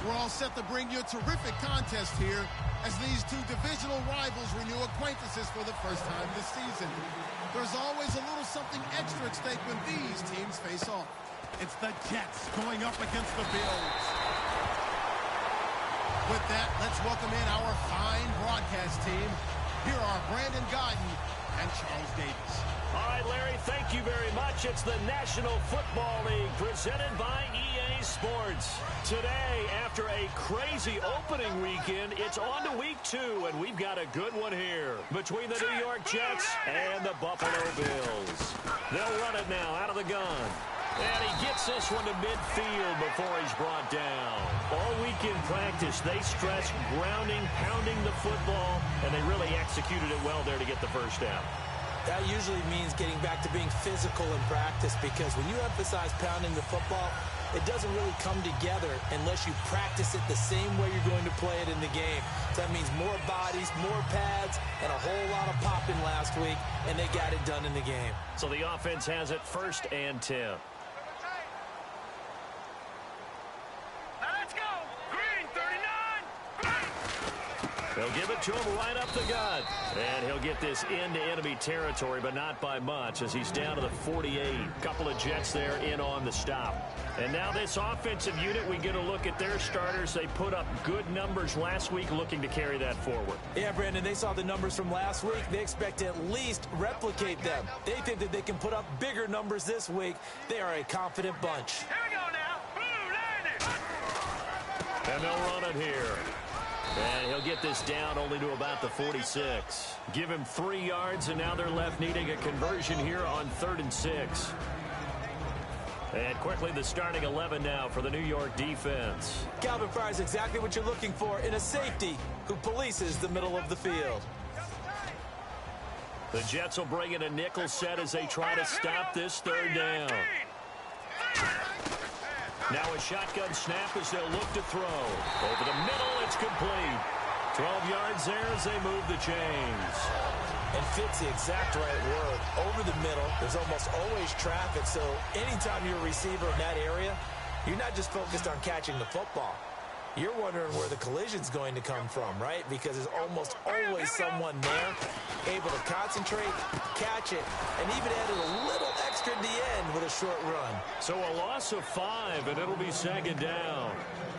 We're all set to bring you a terrific contest here as these two divisional rivals renew acquaintances for the first time this season. There's always a little something extra at stake when these teams face off. It's the Jets going up against the Bills. With that, let's welcome in our fine broadcast team. Here are Brandon Godden and Charles Davis. All right, Larry, thank you very much. It's the National Football League presented by EA Sports. Today, after a crazy opening weekend, it's on to week 2, and we've got a good one here between the New York Jets and the Buffalo Bills. They'll run it now out of the gun. And he gets this one to midfield before he's brought down. All week in practice, they stressed grounding, pounding the football, and they really executed it well there to get the first down. That usually means getting back to being physical in practice, because when you emphasize pounding the football, it doesn't really come together unless you practice it the same way you're going to play it in the game. So that means more bodies, more pads, and a whole lot of popping last week, and they got it done in the game. So the offense has it 1st and 10. They'll give it to him right up the gut. And he'll get this into enemy territory, but not by much, as he's down to the 48. Couple of Jets there in on the stop. And now this offensive unit, we get a look at their starters. They put up good numbers last week, looking to carry that forward. Yeah, Brandon, they saw the numbers from last week. They expect to at least replicate them. They think that they can put up bigger numbers this week. They are a confident bunch. Here we go now. Boom, landed. And they'll run it here. And he'll get this down only to about the 46. Give him 3 yards, and now they're left needing a conversion here on 3rd and 6. And quickly the starting 11 now for the New York defense. Calvin Fry's exactly what you're looking for in a safety who polices the middle of the field. The Jets will bring in a nickel set as they try to stop this 3rd down. Now a shotgun snap as they'll look to throw. Over the middle, it's complete. 12 yards there as they move the chains. And fits the exact right word. Over the middle, there's almost always traffic, so anytime you're a receiver in that area, you're not just focused on catching the football. You're wondering where the collision's going to come from, right? Because there's almost always someone there able to concentrate, catch it, and even added a little extra at the end with a short run. So a loss of 5, and it'll be 2nd down.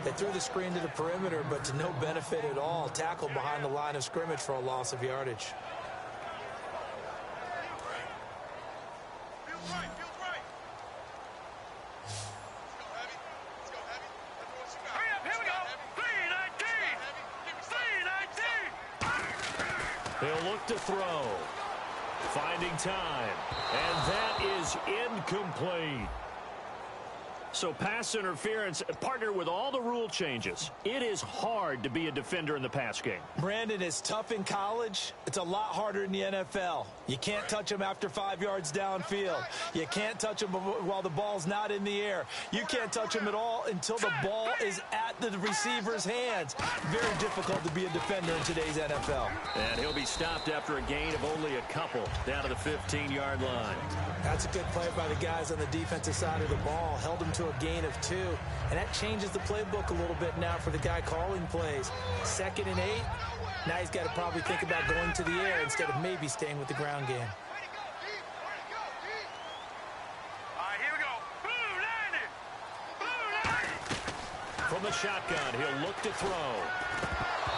They threw the screen to the perimeter, but to no benefit at all. Tackled behind the line of scrimmage for a loss of yardage. He'll look to throw. Finding time. And that is incomplete. So pass interference, partner with all the rule changes. It is hard to be a defender in the pass game. Brandon, is tough in college. It's a lot harder in the NFL. You can't touch him after 5 yards downfield. You can't touch him while the ball's not in the air. You can't touch him at all until the ball is at the receiver's hands. Very difficult to be a defender in today's NFL. And he'll be stopped after a gain of only a couple down to the 15-yard line. That's a good play by the guys on the defensive side of the ball. Held him to a gain of 2. And that changes the playbook a little bit now for the guy calling plays. 2nd and 8. Now he's got to probably think about going to the air instead of maybe staying with the ground game. All right, here we go. Boom, landed. Boom, landed. From the shotgun, he'll look to throw.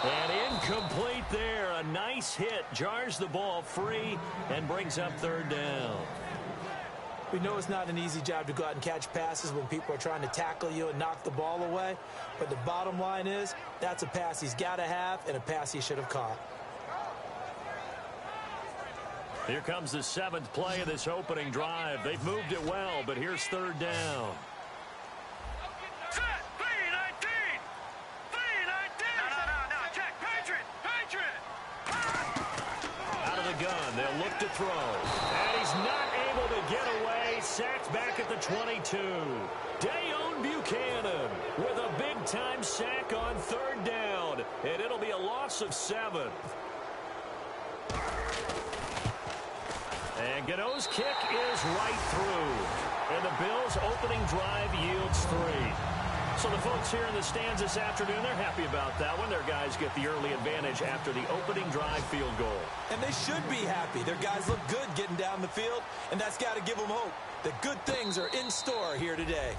And incomplete there. A nice hit. Jars the ball free and brings up 3rd down. We know it's not an easy job to go out and catch passes when people are trying to tackle you and knock the ball away. But the bottom line is, that's a pass he's got to have and a pass he should have caught. Here comes the 7th play of this opening drive. They've moved it well, but here's 3rd down. Set, 3-19. 3-19. No, check. Patriot. Out of the gun, they'll look to throw. And he's not able to get away. Sacked back at the 22. Dayon Buchanan with a big-time sack on 3rd down. And it'll be a loss of 7. And Gano's kick is right through. And the Bills' opening drive yields 3. So the folks here in the stands this afternoon, they're happy about that one. Their guys get the early advantage after the opening drive field goal. And they should be happy. Their guys look good getting down the field, and that's got to give them hope that good things are in store here today.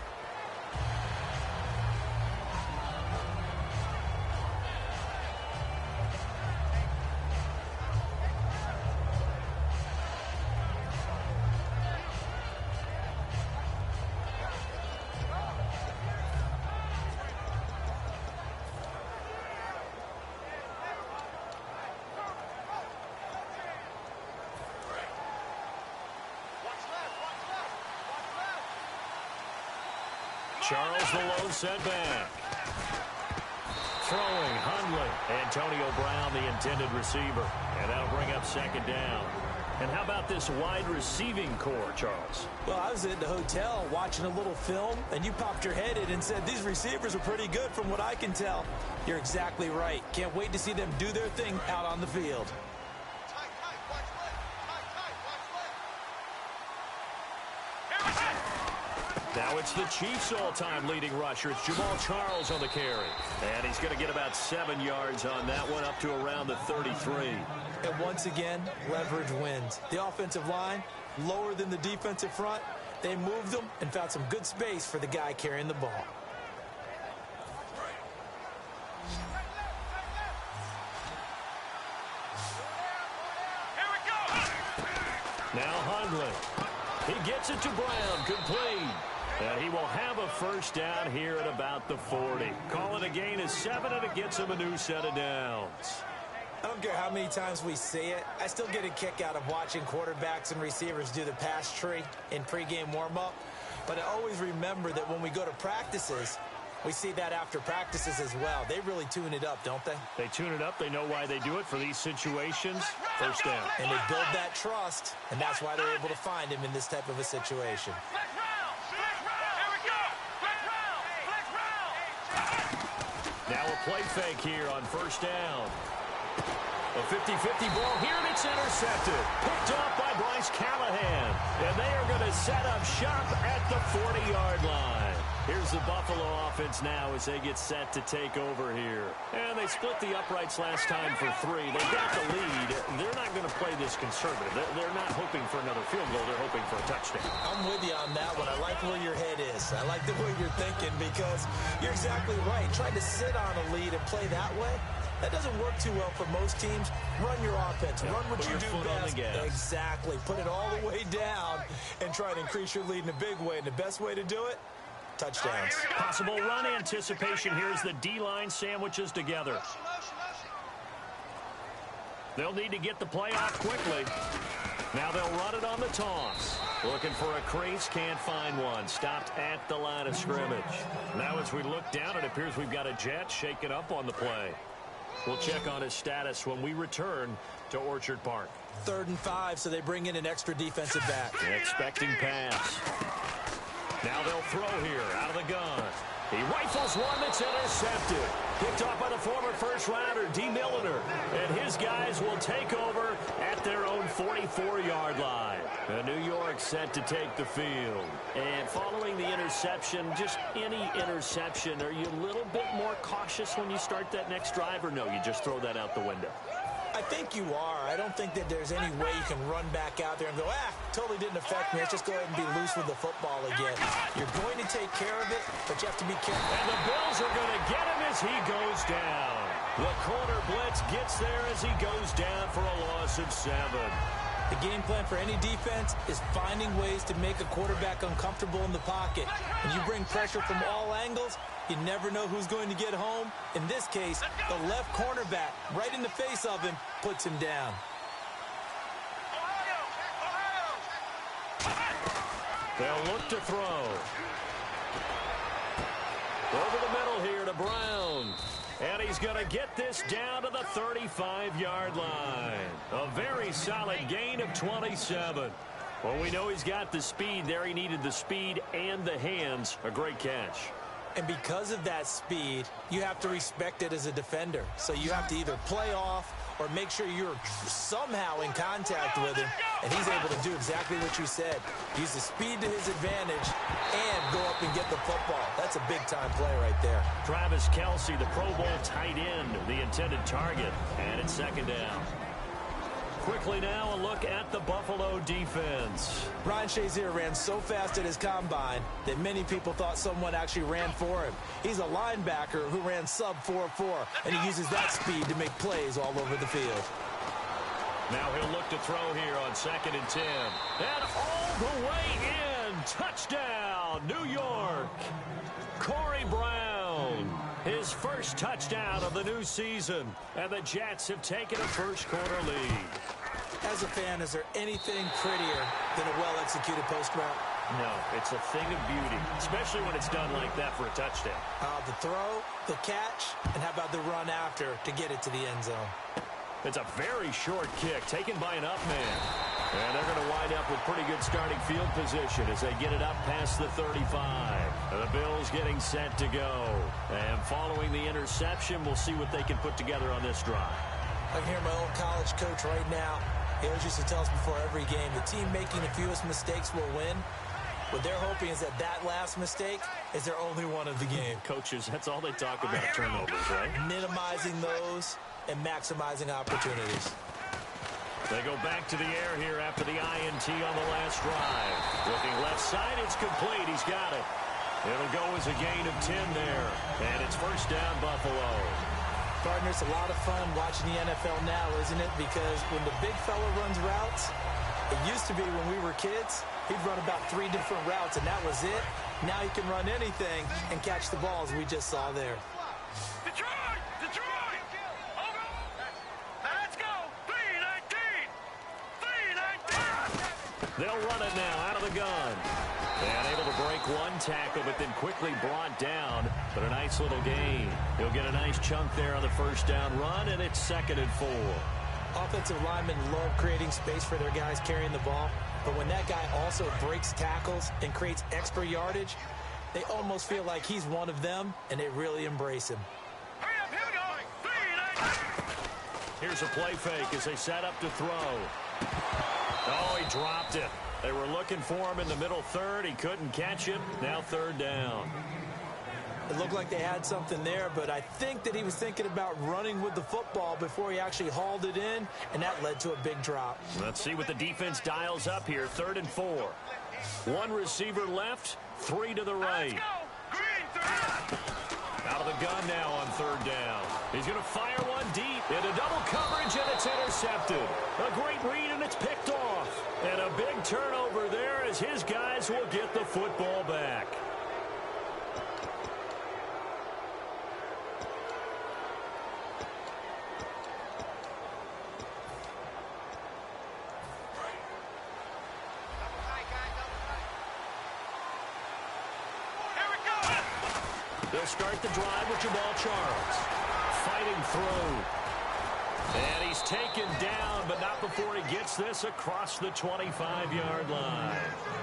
Charles the low setback. Throwing Hundley. Antonio Brown, the intended receiver. And that'll bring up second down. And how about this wide receiving core, Charles? Well, I was at the hotel watching a little film, and you popped your head in and said these receivers are pretty good from what I can tell. You're exactly right. Can't wait to see them do their thing out on the field. Now it's the Chiefs' all-time leading rusher. It's Jamal Charles on the carry. And he's going to get about 7 yards on that one, up to around the 33. And once again, leverage wins. The offensive line, lower than the defensive front. They moved them and found some good space for the guy carrying the ball. Here we go. Now Hundley. He gets it to Brown, complete. And he will have a first down here at about the 40. Call it a gain of 7, and it gets him a new set of downs. I don't care how many times we see it. I still get a kick out of watching quarterbacks and receivers do the pass tree in pregame warm-up. But I always remember that when we go to practices, we see that after practices as well. They really tune it up, don't they? They tune it up. They know why they do it for these situations. First down. And they build that trust, and that's why they're able to find him in this type of a situation. Now a play fake here on first down. A 50-50 ball here, and it's intercepted. Picked off by Bryce Callahan. And they are going to set up shop at the 40-yard line. Here's the Buffalo offense now as they get set to take over here. And they split the uprights last time for 3. They got the lead. They're not going to play this conservative. They're not hoping for another field goal. They're hoping for a touchdown. I'm with you on that one. I like where your head is. I like the way you're thinking because you're exactly right. Trying to sit on a lead and play that way, that doesn't work too well for most teams. Run your offense. Run what you do best. Exactly. Put it all the way down and try to increase your lead in a big way. And the best way to do it, touchdowns. Possible run anticipation. Here's the D-line sandwiches together. They'll need to get the play off quickly. Now they'll run it on the toss. Looking for a crease, can't find one. Stopped at the line of scrimmage. Now as we look down, it appears we've got a jet shaken up on the play. We'll check on his status when we return to Orchard Park. 3rd and 5, so they bring in an extra defensive back. Expecting pass. Now they'll throw here out of the gun. He rifles one that's intercepted. Picked off by the former first-rounder, D. Milliner. And his guys will take over at their own 44-yard line. New York set to take the field. And following the interception, just any interception, are you a little bit more cautious when you start that next drive, or no, you just throw that out the window? I think you are. I don't think that there's any way you can run back out there and go, totally didn't affect me. Let's just go ahead and be loose with the football again. You're going to take care of it, but you have to be careful. And the Bills are going to get him as he goes down. The corner blitz gets there as he goes down for a loss of 7. The game plan for any defense is finding ways to make a quarterback uncomfortable in the pocket. When you bring pressure from all angles, you never know who's going to get home. In this case, the left cornerback, right in the face of him, puts him down. They'll look to throw. Over the middle here to Brown. And he's going to get this down to the 35-yard line. A very solid gain of 27. Well, we know he's got the speed there. He needed the speed and the hands. A great catch. And because of that speed, you have to respect it as a defender. So you have to either play off or make sure you're somehow in contact with him, and he's able to do exactly what you said. Use the speed to his advantage and go up and get the football. That's a big-time play right there. Travis Kelce, the Pro Bowl tight end, the intended target, and it's second down. Quickly now, a look at the Buffalo defense. Ryan Shazier ran so fast at his combine that many people thought someone actually ran for him. He's a linebacker who ran sub 4.4, and he uses that speed to make plays all over the field. Now he'll look to throw here on 2nd and 10. And all the way in. Touchdown, New York. Corey Brown. His first touchdown of the new season. And the Jets have taken a first-quarter lead. As a fan, is there anything prettier than a well-executed post route? No, it's a thing of beauty, especially when it's done like that for a touchdown. The throw, the catch, and how about the run after to get it to the end zone? It's a very short kick taken by an up man. And they're going to wind up with pretty good starting field position as they get it up past the 35. The Bills getting set to go. And following the interception, we'll see what they can put together on this drive. I can hear my old college coach right now. He always used to tell us before every game, the team making the fewest mistakes will win. What they're hoping is that last mistake is their only one of the game. Coaches, that's all they talk about, turnovers, right? Minimizing those and maximizing opportunities. They go back to the air here after the INT on the last drive. Looking left side, it's complete. He's got it. It'll go as a gain of 10 there. And it's first down, Buffalo. Partner, it's a lot of fun watching the NFL now, isn't it? Because when the big fella runs routes, it used to be when we were kids, he'd run about 3 different routes, and that was it. Now he can run anything and catch the balls we just saw there. Detroit! Detroit! Over! Let's go! 3-19! 3-19! They'll run it now out of the gun. And able to break one tackle, but then quickly brought down. But a nice little gain. He'll get a nice chunk there on the first down run, and it's 2nd and 4. Offensive linemen love creating space for their guys carrying the ball. But when that guy also breaks tackles and creates extra yardage, they almost feel like he's one of them, and they really embrace him. Hurry up, here we go! 3-19! Here's a play fake as they set up to throw. Oh, he dropped it. They were looking for him in the middle third. He couldn't catch it. Now 3rd down. It looked like they had something there, but I think that he was thinking about running with the football before he actually hauled it in, and that led to a big drop. Let's see what the defense dials up here. 3rd and 4. 1 receiver left, 3 to the right. Let's go! Green 3! Out of the gun now on 3rd down. He's going to fire one deep into double coverage, and it's intercepted. A great read, and it's picked off. And a big turnover there as his guys will get the football back. They'll start the drive with Jamal Charles. Fighting through. And he's taken down, but not before he gets this across the 25-yard line.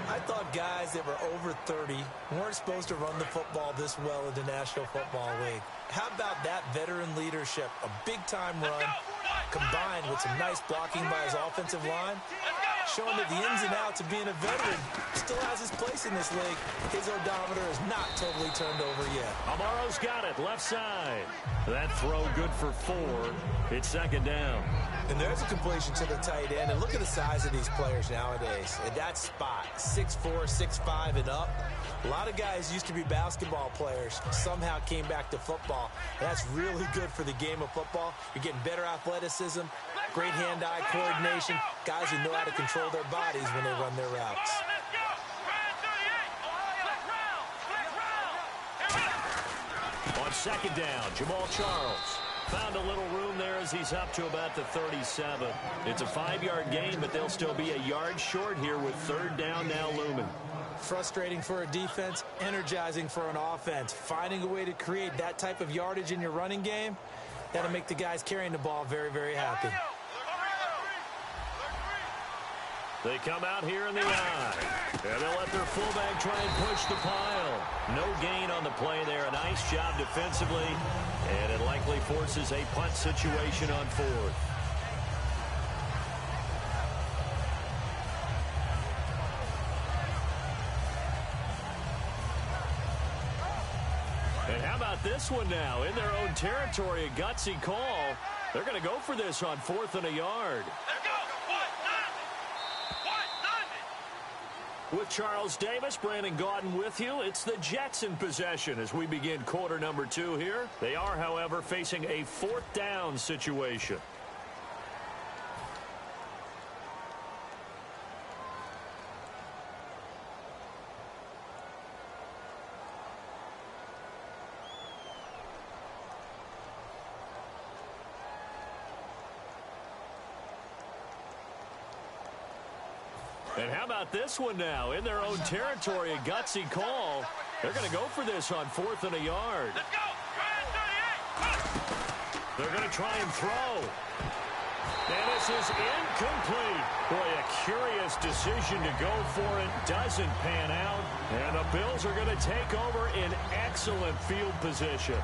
I thought guys that were over 30 weren't supposed to run the football this well in the National Football League. How about that veteran leadership? A big-time run combined with some nice blocking by his offensive line, showing that the ins and outs of being a veteran still has his place in this league. His odometer is not totally turned over yet. Amaro's got it, left side. That throw good for 4. It's 2nd down. And there's a completion to the tight end. And look at the size of these players nowadays. At that spot, 6'4", 6'5", and up. A lot of guys used to be basketball players, somehow came back to football. And that's really good for the game of football. You're getting better athleticism, great hand-eye coordination, guys who know how to control their bodies when they run their routes. Let's go! Ryan 38! Let's round! On 2nd down, Jamal Charles. Found a little room there as he's up to about the 37. It's a 5-yard gain, but they'll still be a yard short here with 3rd down now looming. Frustrating for a defense, energizing for an offense. Finding a way to create that type of yardage in your running game, that'll make the guys carrying the ball very, very happy. They come out here in the eye. And they'll let their fullback try and push the pile. No gain on the play there. A nice job defensively. And it likely forces a punt situation on fourth. And how about this one now? In their own territory, a gutsy call. They're going to go for this on 4th and a yard. Let's go. With Charles Davis, Brandon Gaudin with you. It's the Jets in possession as we begin quarter number 2 here. They are, however, facing a 4th down situation. And how about this one now? In their own territory, a gutsy call. They're going to go for this on 4th and a yard. Let's go. They're going to try and throw. And this is incomplete. Boy, a curious decision to go for it. Doesn't pan out. And the Bills are going to take over in excellent field position.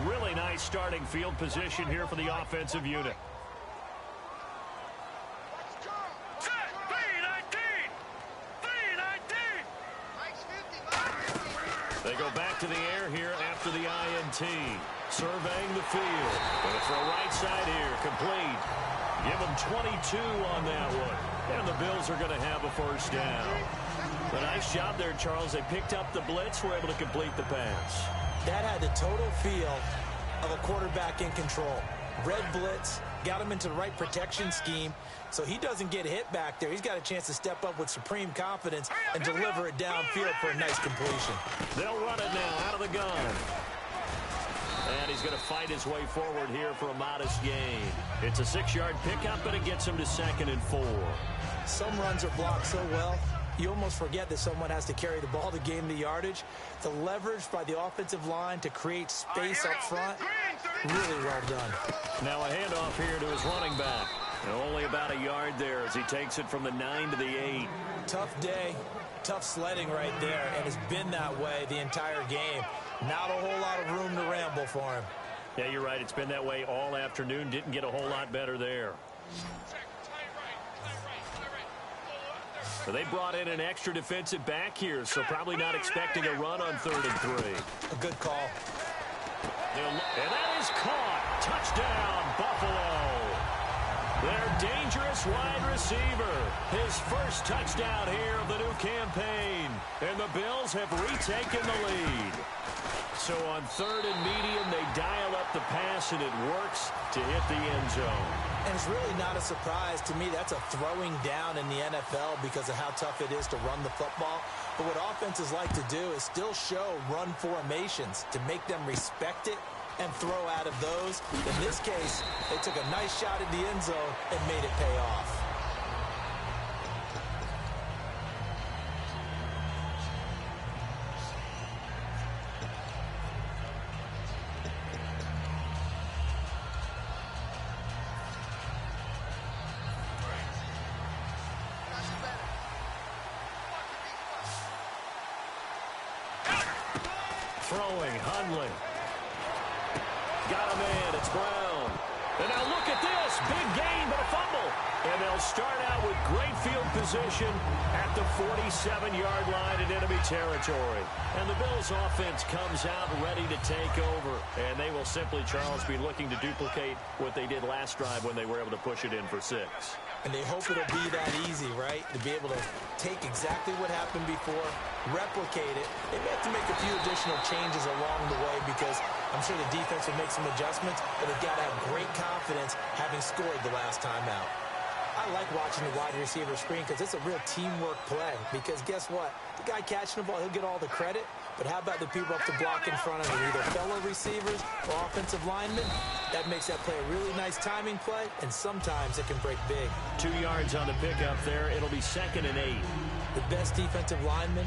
Really nice starting field position here for the offensive unit. They go back to the air here after the INT. Surveying the field. Going to throw right side here. Complete. Give them 22 on that one. And the Bills are going to have a first down. A nice job there, Charles. They picked up the blitz. Were able to complete the pass. That had the total feel of a quarterback in control. Red blitz, got him into the right protection scheme, so he doesn't get hit back there. He's got a chance to step up with supreme confidence and deliver it downfield for a nice completion. They'll run it now out of the gun. And he's going to fight his way forward here for a modest gain. It's a 6-yard pickup, but it gets him to 2nd and 4. Some runs are blocked so well, you almost forget that someone has to carry the ball to gain the yardage. The leverage by the offensive line to create space up front, really well done. Now a handoff here to his running back. And only about a yard there as he takes it from the 9 to the 8. Tough day, tough sledding right there, and it's been that way the entire game. Not a whole lot of room to ramble for him. Yeah, you're right. It's been that way all afternoon. Didn't get a whole lot better there. So they brought in an extra defensive back here, so probably not expecting a run on 3rd and 3. A good call. And that is caught. Touchdown, Buffalo. Their dangerous wide receiver. His first touchdown here of the new campaign. And the Bills have retaken the lead. So on 3rd and medium, they dial up the pass, and it works to hit the end zone. And it's really not a surprise to me. That's a throwing down in the NFL because of how tough it is to run the football. But what offenses like to do is still show run formations to make them respect it and throw out of those. In this case, they took a nice shot at the end zone and made it pay off. Throwing, Hundley. Got him in, it's Brown. And now look at this, big gain, but a fumble. And they'll start out with great field position at the 47-yard line in enemy territory. And the Bills' offense comes out ready to take over. And they will simply, Charles, be looking to duplicate what they did last drive when they were able to push it in for 6. And they hope it'll be that easy, right? To be able to take exactly what happened before, replicate it. They may have to make a few additional changes along the way because I'm sure the defense will make some adjustments, but they've got to have great confidence having scored the last time out. I like watching the wide receiver screen because it's a real teamwork play because guess what? The guy catching the ball, he'll get all the credit, but how about the people up to block in front of him, either fellow receivers or offensive linemen? That makes that play a really nice timing play, and sometimes it can break big. 2 yards on the pickup there. It'll be 2nd and 8. The best defensive linemen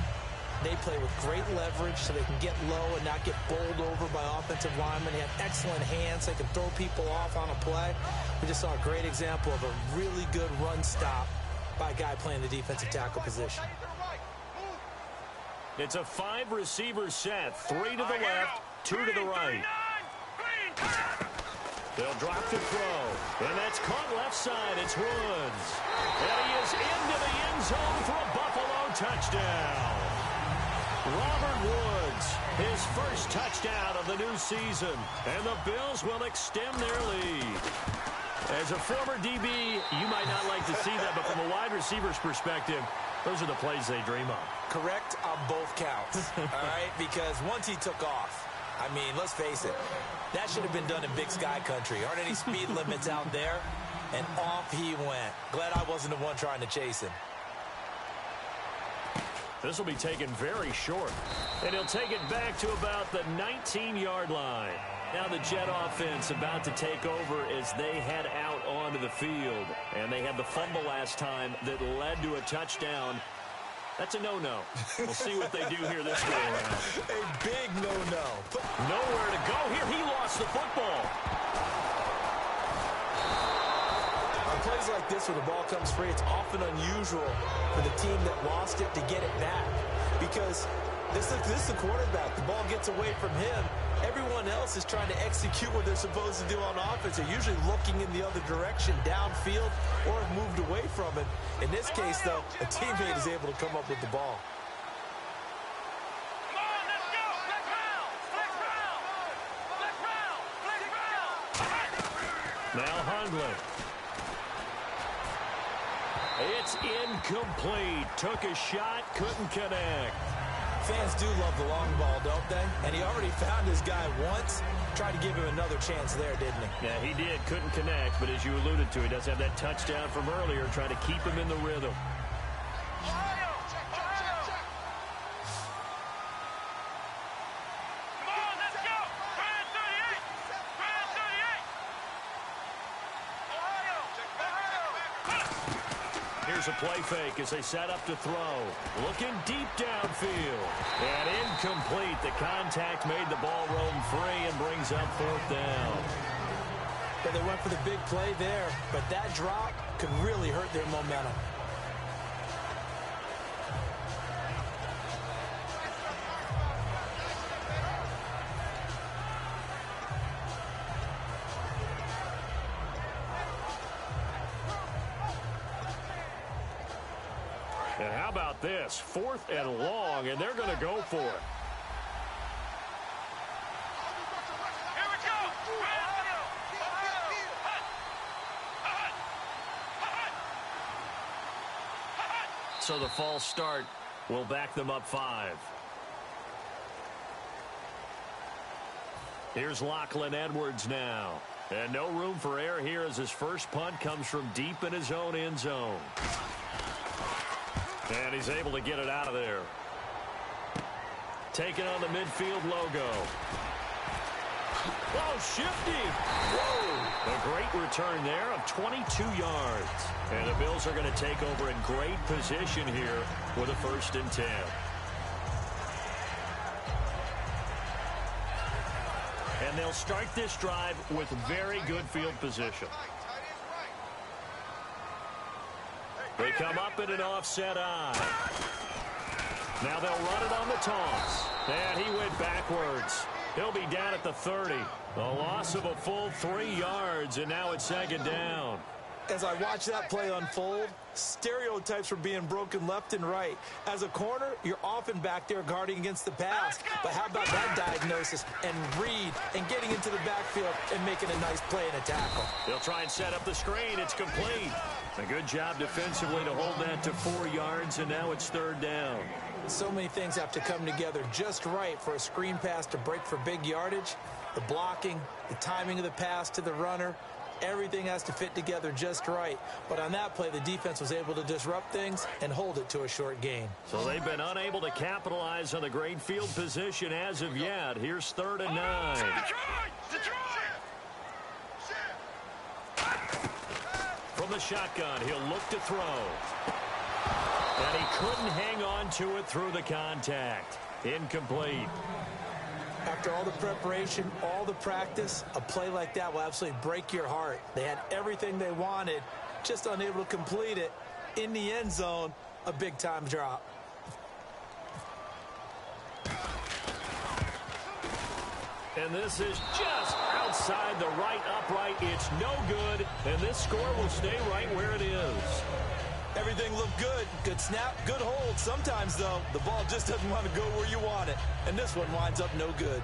They play with great leverage so they can get low and not get bowled over by offensive linemen. They have excellent hands. They can throw people off on a play. We just saw a great example of a really good run stop by a guy playing the defensive tackle position. It's a 5-receiver set. 3 to the left, 2 to the right. They'll drop to throw. And that's caught left side. It's Woods. And he is into the end zone for a Buffalo touchdown. Robert Woods, his first touchdown of the new season. And the Bills will extend their lead. As a former DB, you might not like to see that, but from a wide receiver's perspective, those are the plays they dream of. Correct on both counts, all right? Because once he took off, I mean, let's face it, that should have been done in Big Sky country. Aren't any speed limits out there? And off he went. Glad I wasn't the one trying to chase him. This will be taken very short. And he'll take it back to about the 19-yard line. Now the Jet offense about to take over as they head out onto the field. And they had the fumble last time that led to a touchdown. That's a no-no. We'll see what they do here this go around. A big no-no. Nowhere to go here. He lost the football. On plays like this where the ball comes free, it's often unusual for the team that lost it to get it back. Because this is the quarterback. The ball gets away from him. Everyone else is trying to execute what they're supposed to do on offense. They're usually looking in the other direction, downfield, or have moved away from it. In this case, though, a teammate is able to come up with the ball. Come on, let's go. Flex round. Flex round. Flex round. Flex round. Now Hundley. It's incomplete. Took a shot, couldn't connect. Fans do love the long ball, don't they? And he already found his guy once. Tried to give him another chance there, didn't he? Yeah, he did. Couldn't connect, but as you alluded to, he does have that touchdown from earlier, trying to keep him in the rhythm. Ohio. Ohio. Come on, let's go. Brand 38. Brand 38. Ohio. Ohio. Here's a play fake as they set up to throw. Looking deep downfield. And incomplete. The contact made the ball roam free and brings up 4th down. But they went for the big play there, but that drop could really hurt their momentum. And how about this? 4th and long, and they're going to go for it. Here we go. Ohio. Ohio. Hut. Hut. Hut. Hut. So the false start will back them up 5. Here's Lachlan Edwards now. And no room for error here as his first punt comes from deep in his own end zone. And he's able to get it out of there. Taking on the midfield logo. Oh, shifty. Whoa. A great return there of 22 yards. And the Bills are going to take over in great position here with a 1st and 10. And they'll start this drive with very good field position. They come up in an offset eye. Now they'll run it on the toss. And he went backwards. He'll be down at the 30. A loss of a full 3 yards, and now it's 2nd down. As I watch that play unfold, stereotypes were being broken left and right. As a corner, you're often back there guarding against the pass. But how about that diagnosis and read and getting into the backfield and making a nice play and a tackle? They'll try and set up the screen. It's complete. A good job defensively to hold that to 4 yards, and now it's 3rd down. So many things have to come together just right for a screen pass to break for big yardage. The blocking, the timing of the pass to the runner, everything has to fit together just right. But on that play, the defense was able to disrupt things and hold it to a short gain. So they've been unable to capitalize on the great field position as of yet. Here's 3rd and 9. From the shotgun, he'll look to throw. And he couldn't hang on to it through the contact. Incomplete. After all the preparation, all the practice, a play like that will absolutely break your heart. They had everything they wanted, just unable to complete it. In the end zone, a big-time drop. And this is just outside the right upright. It's no good, and this score will stay right where it is. Everything looked good. Good snap, good hold. Sometimes, though, the ball just doesn't want to go where you want it. And this one winds up no good.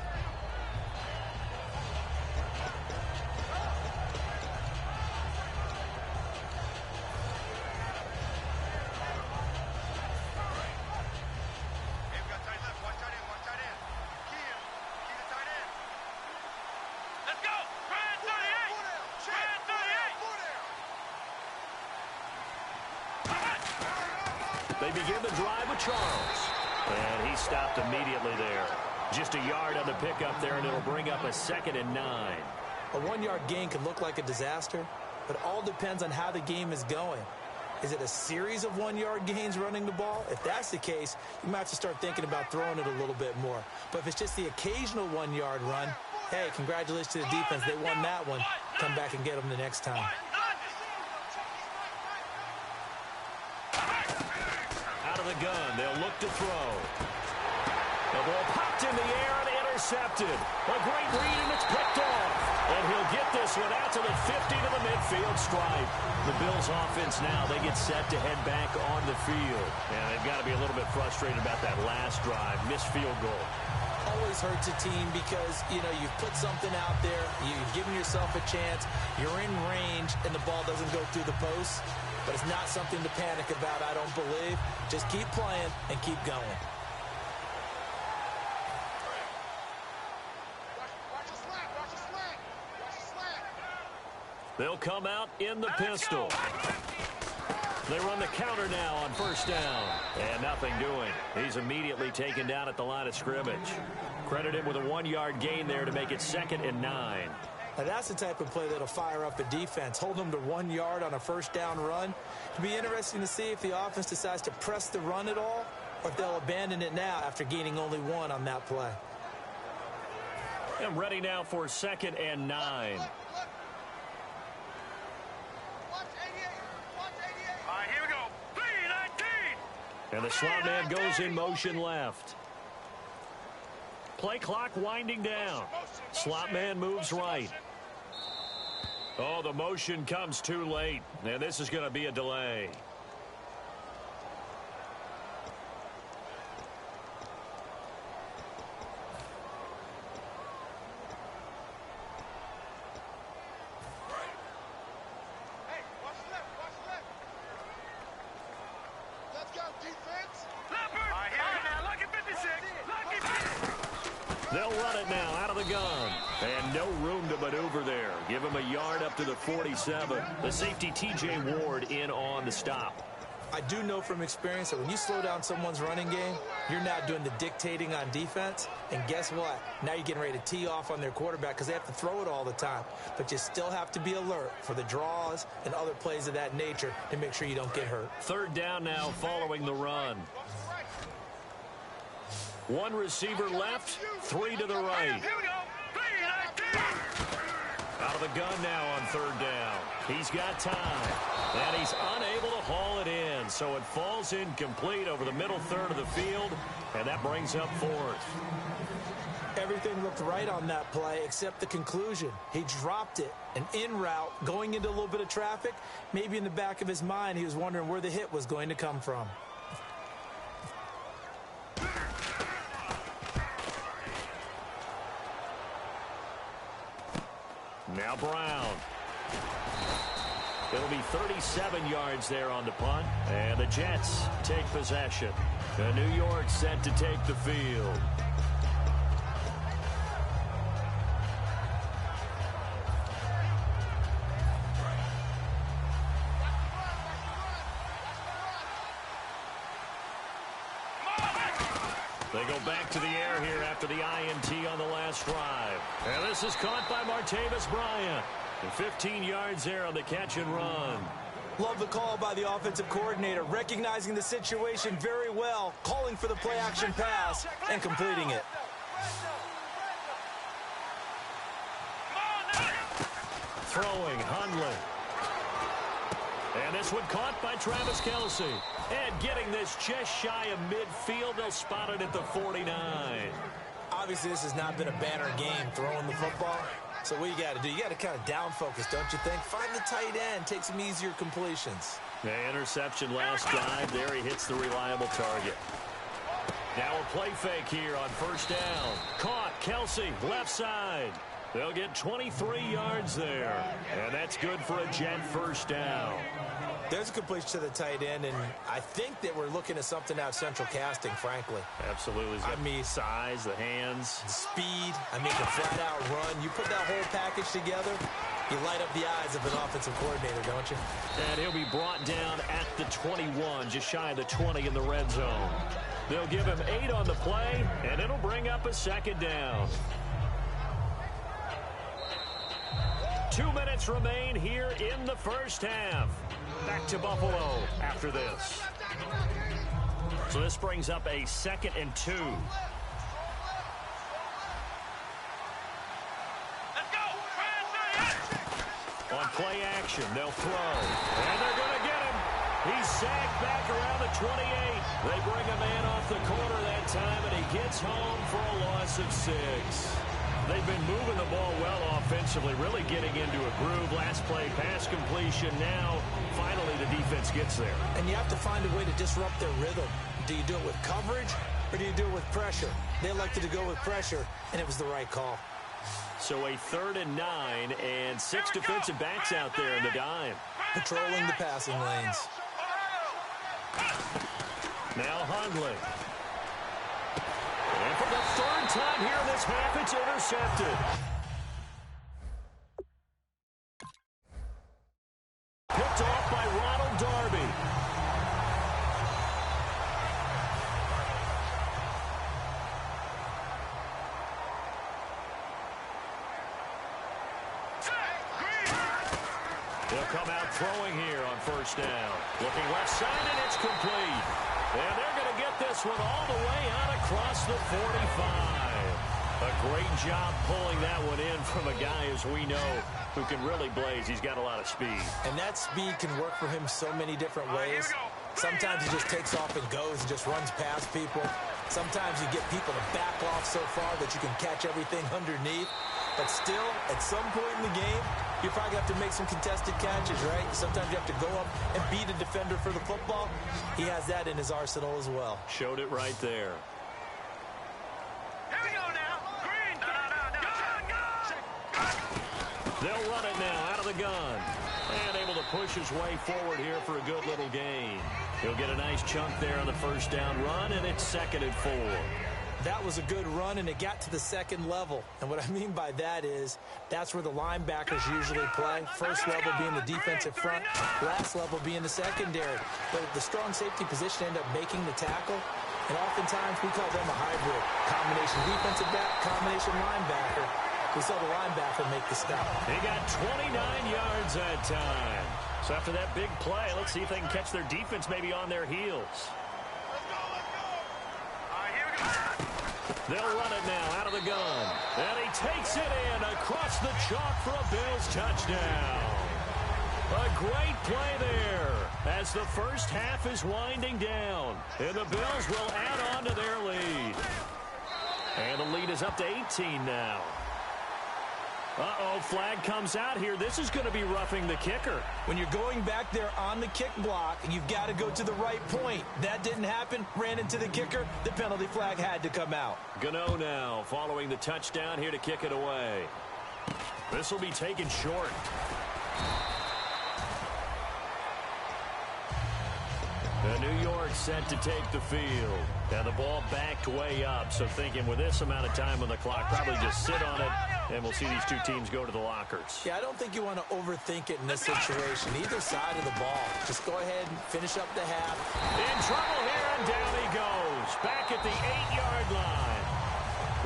They begin the drive with Charles. And he stopped immediately there. Just a yard on the pickup there, and it'll bring up a 2nd and 9. A 1-yard gain can look like a disaster, but it all depends on how the game is going. Is it a series of 1-yard gains running the ball? If that's the case, you might have to start thinking about throwing it a little bit more. But if it's just the occasional 1-yard run, hey, congratulations to the defense. They won that one. Come back and get them the next time. Out of the gun, they'll look to throw. The ball popped in the air and intercepted. A great read, and it's picked off. And he'll get this one out to the 50 to the midfield stripe. The Bills offense now, they get set to head back on the field. And they've got to be a little bit frustrated about that last drive. Missed field goal. Always hurts a team because, you've put something out there. You've given yourself a chance. You're in range, and the ball doesn't go through the post. But it's not something to panic about, I don't believe. Just keep playing and keep going. They'll come out in the pistol. They run the counter now on 1st down. And nothing doing. He's immediately taken down at the line of scrimmage. Credit him with a 1-yard gain there to make it 2nd and 9. Now that's the type of play that'll fire up a defense. Hold them to 1 yard on a 1st down run. It'll be interesting to see if the offense decides to press the run at all, or if they'll abandon it now after gaining only 1 on that play. And ready now for 2nd and 9. Here we go. 3-19. And the slot man goes in motion left. Play clock winding down. Slot man moves right. Oh, the motion comes too late. And this is going to be a delay. They'll run it now out of the gun. And no room to maneuver there. Give him a yard up to the 47. The safety, T.J. Ward, in on the stop. I do know from experience that when you slow down someone's running game, you're not doing the dictating on defense. And guess what? Now you're getting ready to tee off on their quarterback because they have to throw it all the time. But you still have to be alert for the draws and other plays of that nature to make sure you don't get hurt. 3rd down now following the run. 1 receiver left, 3 to the right. Here we go. 3-19. Out of the gun now on 3rd down. He's got time. And he's unable to haul it in. So it falls incomplete over the middle third of the field. And that brings up 4th. Everything looked right on that play except the conclusion. He dropped it. And en route, going into a little bit of traffic, maybe in the back of his mind, he was wondering where the hit was going to come from. Now Brown. It'll be 37 yards there on the punt. And the Jets take possession. And New York set to take the field. They go back to the air here after the INT on the last drive. And this is caught by Martavis Bryant. And 15 yards there on the catch and run. Love the call by the offensive coordinator, recognizing the situation very well, calling for the play-action pass, and completing it. Throwing, Hundley. And this one caught by Travis Kelce. And getting this just shy of midfield, they'll spot it at the 49. Obviously, this has not been a banner game throwing the football. So what you got to do, you got to kind of down focus, don't you think? Find the tight end, take some easier completions. The interception last drive. There he hits the reliable target. Now a play fake here on first down. Caught, Kelce, left side. They'll get 23 yards there. And that's good for a Jet first down. There's a completion to the tight end, and I think that we're looking at something out of central casting, frankly. Absolutely. I mean, size, the hands. The speed. I mean, the flat-out run. You put that whole package together, you light up the eyes of an offensive coordinator, don't you? And he'll be brought down at the 21, just shy of the 20 in the red zone. They'll give him 8 on the play, and it'll bring up a second down. 2 minutes remain here in the first half. Back to Buffalo after this. So this brings up a 2nd and 2. Let's go. On play action, they'll throw. And they're going to get him. He's sacked back around the 28. They bring a man off the corner that time, and he gets home for a loss of 6. They've been moving the ball well offensively, really getting into a groove. Last play, pass completion. Now, finally, the defense gets there. And you have to find a way to disrupt their rhythm. Do you do it with coverage, or do you do it with pressure? They elected to go with pressure, and it was the right call. So a 3rd and 9, and 6 defensive backs out there in the dime. Patrolling the passing lanes. Now Hundley. And for the 3rd time here in this half, it's intercepted. Picked off by Ronald Darby. They'll come out throwing here on first down. Looking left side, and it's complete. And they're going to get this one all the way out across the 45. A great job pulling that one in from a guy, as we know, who can really blaze. He's got a lot of speed. And that speed can work for him so many different ways. Sometimes he just takes off and goes and just runs past people. Sometimes you get people to back off so far that you can catch everything underneath. But still, at some point in the game, you probably have to make some contested catches, right? Sometimes you have to go up and beat a defender for the football. He has that in his arsenal as well. Showed it right there. Here we go now. Green. No. They'll run it now out of the gun. And able to push his way forward here for a good little gain. He'll get a nice chunk there on the first down run, and it's 2nd and 4. That was a good run, and it got to the 2nd level. And what I mean by that is that's where the linebackers usually play. First level being the defensive front, last level being the secondary. But the strong safety position ended up making the tackle, and oftentimes we call them a hybrid. Combination defensive back, combination linebacker. We saw the linebacker make the stop. He got 29 yards that time. So after that big play, let's see if they can catch their defense maybe on their heels. They'll run it now out of the gun. And he takes it in across the chalk for a Bills touchdown. A great play there as the first half is winding down. And the Bills will add on to their lead. And the lead is up to 18 now. Uh-oh, flag comes out here. This is going to be roughing the kicker. When you're going back there on the kick block, you've got to go to the right point. That didn't happen. Ran into the kicker. The penalty flag had to come out. Gano now following the touchdown here to kick it away. This will be taken short. And New York set to take the field. And the ball backed way up. So thinking with this amount of time on the clock, probably just sit on it, and we'll see these two teams go to the lockers. Yeah, I don't think you want to overthink it in this situation. Either side of the ball. Just go ahead and finish up the half. In trouble here, and down he goes. Back at the 8-yard line.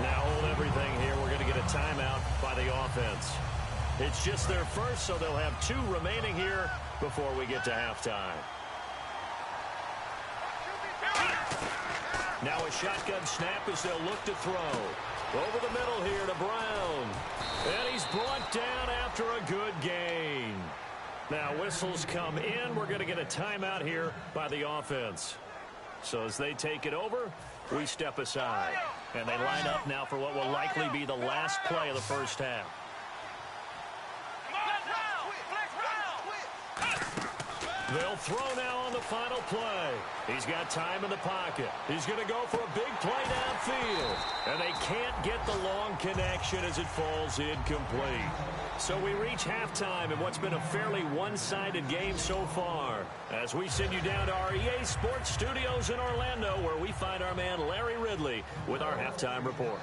Now hold everything here. We're going to get a timeout by the offense. It's just their first, so they'll have 2 remaining here before we get to halftime. Now a shotgun snap as they'll look to throw. Over the middle here to Brown. And he's brought down after a good gain. Now whistles come in. We're going to get a timeout here by the offense. So as they take it over, we step aside. And they line up now for what will likely be the last play of the first half. They'll throw now on the final play. He's got time in the pocket. He's going to go for a big play downfield. And they can't get the long connection as it falls incomplete. So we reach halftime in what's been a fairly one-sided game so far. As we send you down to our EA Sports Studios in Orlando, where we find our man Larry Ridley with our halftime report.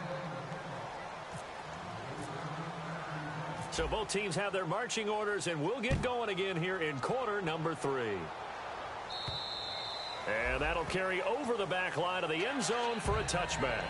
So both teams have their marching orders, and we'll get going again here in quarter number 3. And that'll carry over the back line of the end zone for a touchback.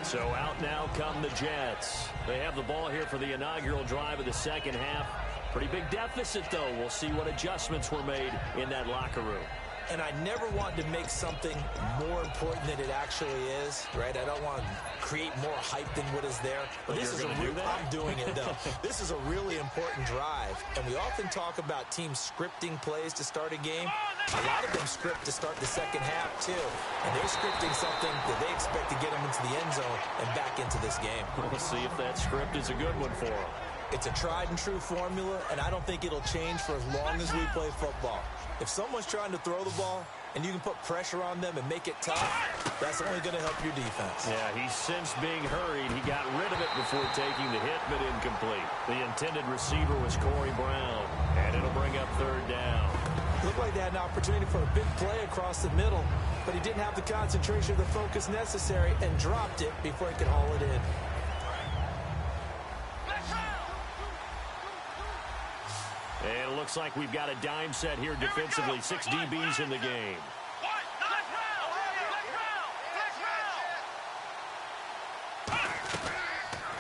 So out now come the Jets. They have the ball here for the inaugural drive of the second half. Pretty big deficit, though. We'll see what adjustments were made in that locker room. And I never want to make something more important than it actually is, right? I don't want to create more hype than what is there. But this is I'm doing it, though. This is a really important drive. And we often talk about teams scripting plays to start a game. A lot of them script to start the second half, too. And they're scripting something that they expect to get them into the end zone and back into this game. We'll see if that script is a good one for them. It's a tried-and-true formula, and I don't think it'll change for as long as we play football. If someone's trying to throw the ball and you can put pressure on them and make it tough, that's only going to help your defense. Yeah, he sensed being hurried. He got rid of it before taking the hit, but incomplete. The intended receiver was Corey Brown, and it'll bring up third down. Looked like they had an opportunity for a big play across the middle, but he didn't have the concentration or the focus necessary and dropped it before he could haul it in. And it looks like we've got a dime set here defensively. 6 DBs in the game.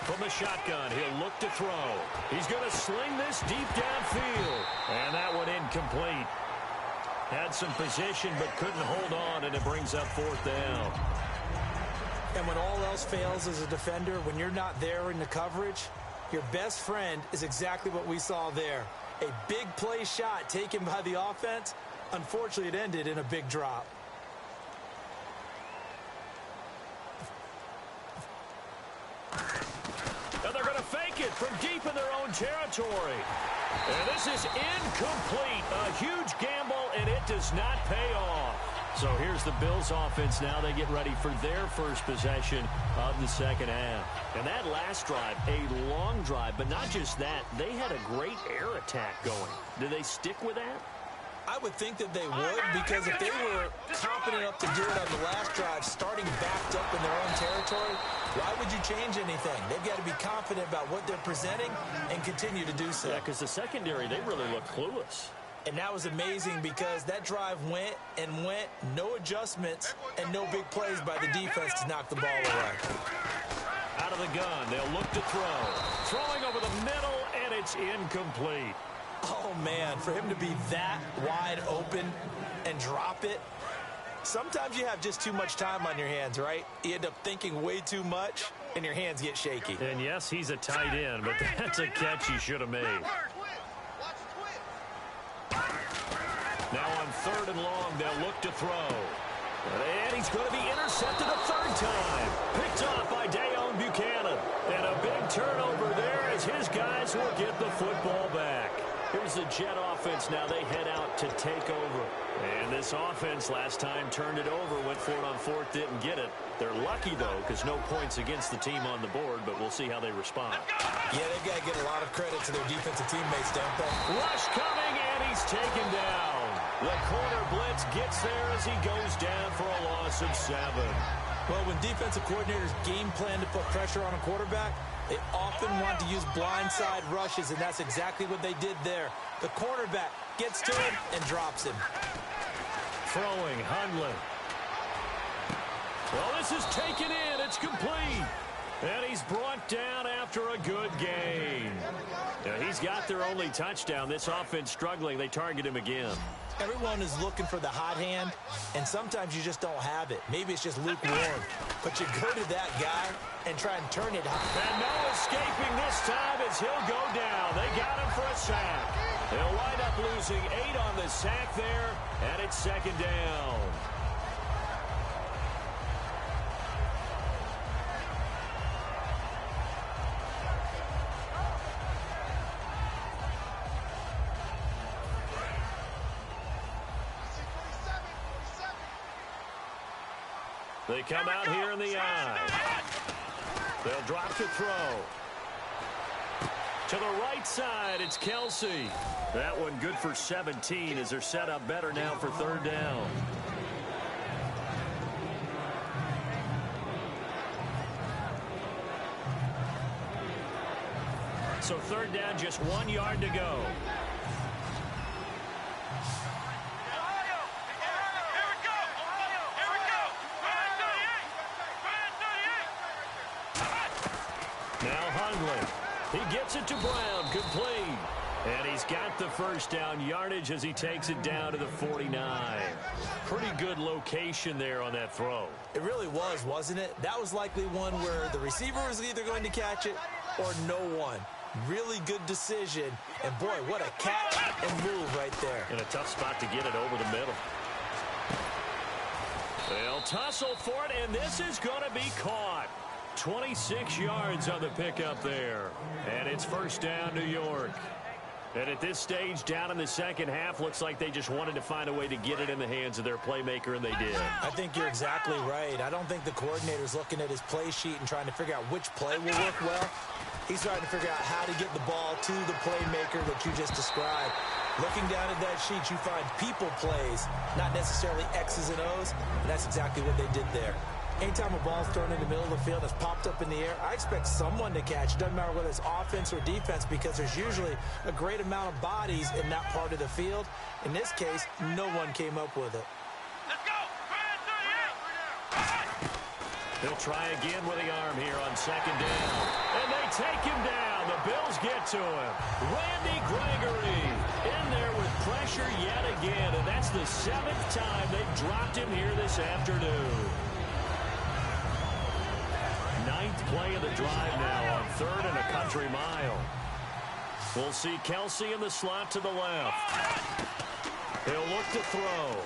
From the shotgun, he'll look to throw. He's going to sling this deep downfield. And that one incomplete. Had some position but couldn't hold on, and it brings up fourth down. And when all else fails as a defender, when you're not there in the coverage, your best friend is exactly what we saw there. A big play shot taken by the offense. Unfortunately, it ended in a big drop. And they're going to fake it from deep in their own territory. And this is incomplete. A huge gamble, and it does not pay off. So here's the Bills offense now. They get ready for their first possession of the second half. And that last drive, a long drive, but not just that. They had a great air attack going. Do they stick with that? I would think that they would, because if they were confident enough to do it on the last drive, starting backed up in their own territory, why would you change anything? They've got to be confident about what they're presenting and continue to do so. Yeah, because the secondary, they really look clueless. And that was amazing because that drive went and went, no adjustments, and no big plays by the defense to knock the ball away. Out of the gun, they'll look to throw. Throwing over the middle, and it's incomplete. Oh, man, for him to be that wide open and drop it. Sometimes you have just too much time on your hands, right? You end up thinking way too much, and your hands get shaky. And, yes, he's a tight end, but that's a catch he should have made. Now on 3rd and long, they'll look to throw. And he's going to be intercepted a third time. Picked off by Dayon Buchanan. And a big turnover there as his guys will get the football back. Here's the Jet offense now. They head out to take over. And this offense last time turned it over, went for it on 4th, didn't get it. They're lucky, though, because no points against the team on the board, but we'll see how they respond. Yeah, they've got to get a lot of credit to their defensive teammates, don't they? Rush coming, and he's taken down. The corner blitz gets there as he goes down for a loss of 7. Well, when defensive coordinators game plan to put pressure on a quarterback, they often want to use blindside rushes, and that's exactly what they did there. The cornerback gets to him and drops him. Throwing, Hundley. Well, this is taken in. It's complete. And he's brought down after a good gain. Now, he's got their only touchdown. This offense struggling. They target him again. Everyone is looking for the hot hand, and sometimes you just don't have it. Maybe it's just lukewarm. But you go to that guy and try and turn it hot. And no escaping this time as he'll go down. They got him for a sack. They'll wind up losing 8 on the sack there, and it's second down. They come out here in the eye. They'll drop to throw. To the right side, it's Kelsey. That one good for 17 as they're set up better now for third down. So third down, just 1 yard to go. He gets it to Brown, complete. And he's got the first down yardage as he takes it down to the 49. Pretty good location there on that throw. It really was, wasn't it? That was likely one where the receiver was either going to catch it or no one. Really good decision. And boy, what a catch and move right there. In a tough spot to get it over the middle. They'll tussle for it, and this is going to be caught. 26 yards on the pickup there. And it's first down, New York. And at this stage, down in the second half, looks like they just wanted to find a way to get it in the hands of their playmaker, and they did. I think you're exactly right. I don't think the coordinator's looking at his play sheet and trying to figure out which play will work well. He's trying to figure out how to get the ball to the playmaker that you just described. Looking down at that sheet, you find people plays, not necessarily X's and O's, and that's exactly what they did there. Anytime a ball's thrown in the middle of the field that's popped up in the air, I expect someone to catch. It doesn't matter whether it's offense or defense because there's usually a great amount of bodies in that part of the field. In this case, no one came up with it. Let's go! He'll try again with the arm here on second down. And they take him down. The Bills get to him. Randy Gregory in there with pressure yet again. And that's the 7th time they've dropped him here this afternoon. 9th play of the drive now on 3rd and a country mile. We'll see Kelsey in the slot to the left. He'll look to throw.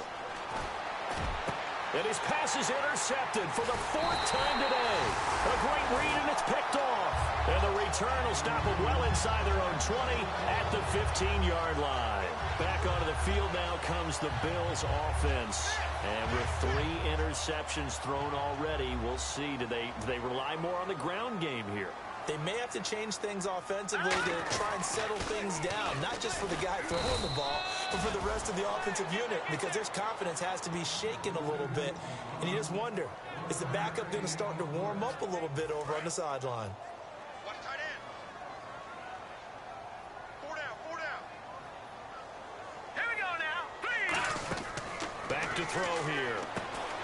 And his pass is intercepted for the 4th time today. A great read, and it's picked off. And the return will stop them well inside their own 20 at the 15-yard line. Back onto the field now comes the Bills offense. And with 3 interceptions thrown already, we'll see. Do they rely more on the ground game here? They may have to change things offensively to try and settle things down, not just for the guy throwing the ball, but for the rest of the offensive unit, because their confidence has to be shaken a little bit. And you just wonder, is the backup going to start to warm up a little bit over on the sideline? Watch tight end. 4 down, 4 down. Here we go now. Please. Back to throw here.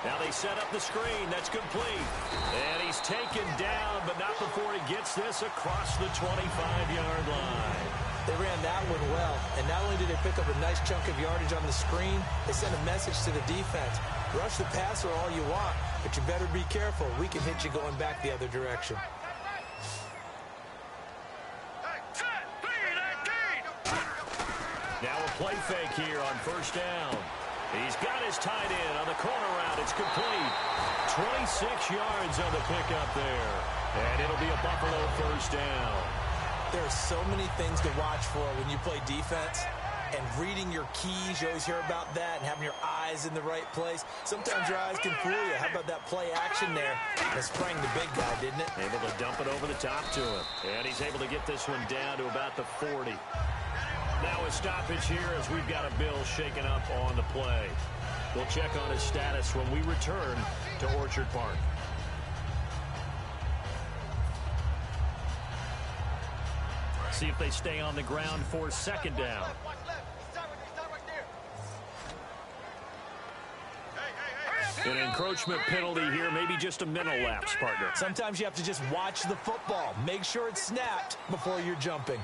Now they set up the screen. That's complete. And he's taken down, but not before he gets this across the 25-yard line. They ran that one well, and not only did they pick up a nice chunk of yardage on the screen, they sent a message to the defense. Rush the passer all you want, but you better be careful. We can hit you going back the other direction. Hey, set, please, 18. Now a play fake here on first down. He's got his tight end on the corner route. It's complete. 26 yards on the pickup there. And it'll be a Buffalo first down. There are so many things to watch for when you play defense. And reading your keys, you always hear about that, and having your eyes in the right place. Sometimes your eyes can fool you. How about that play action there? That sprang the big guy, didn't it? Able to dump it over the top to him. And he's able to get this one down to about the 40. Now a stoppage here as we've got a Bill shaken up on the play. We'll check on his status when we return to Orchard Park. See if they stay on the ground for second down. An encroachment penalty here, maybe just a mental lapse, partner. Sometimes you have to just watch the football. Make sure it's snapped before you're jumping.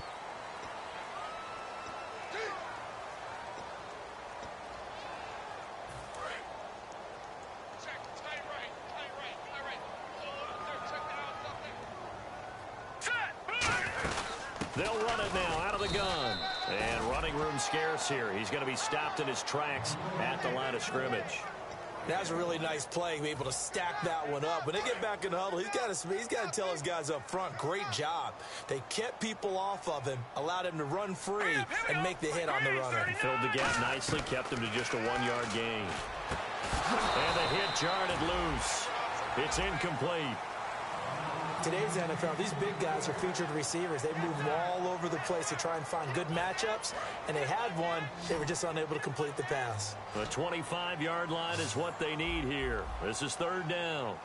They'll run it now out of the gun. And running room scarce here. He's going to be stopped in his tracks at the line of scrimmage. That was a really nice play, be able to stack that one up. When they get back in the huddle, he's got to tell his guys up front, great job. They kept people off of him, allowed him to run free, and make the hit on the runner. Filled the gap nicely, kept him to just a 1-yard gain. And the hit jarred it loose. It's incomplete. Today's NFL, these big guys are featured receivers. They move all over the place to try and find good matchups, and they had one. They were just unable to complete the pass. The 25-yard line is what they need here. This is third down.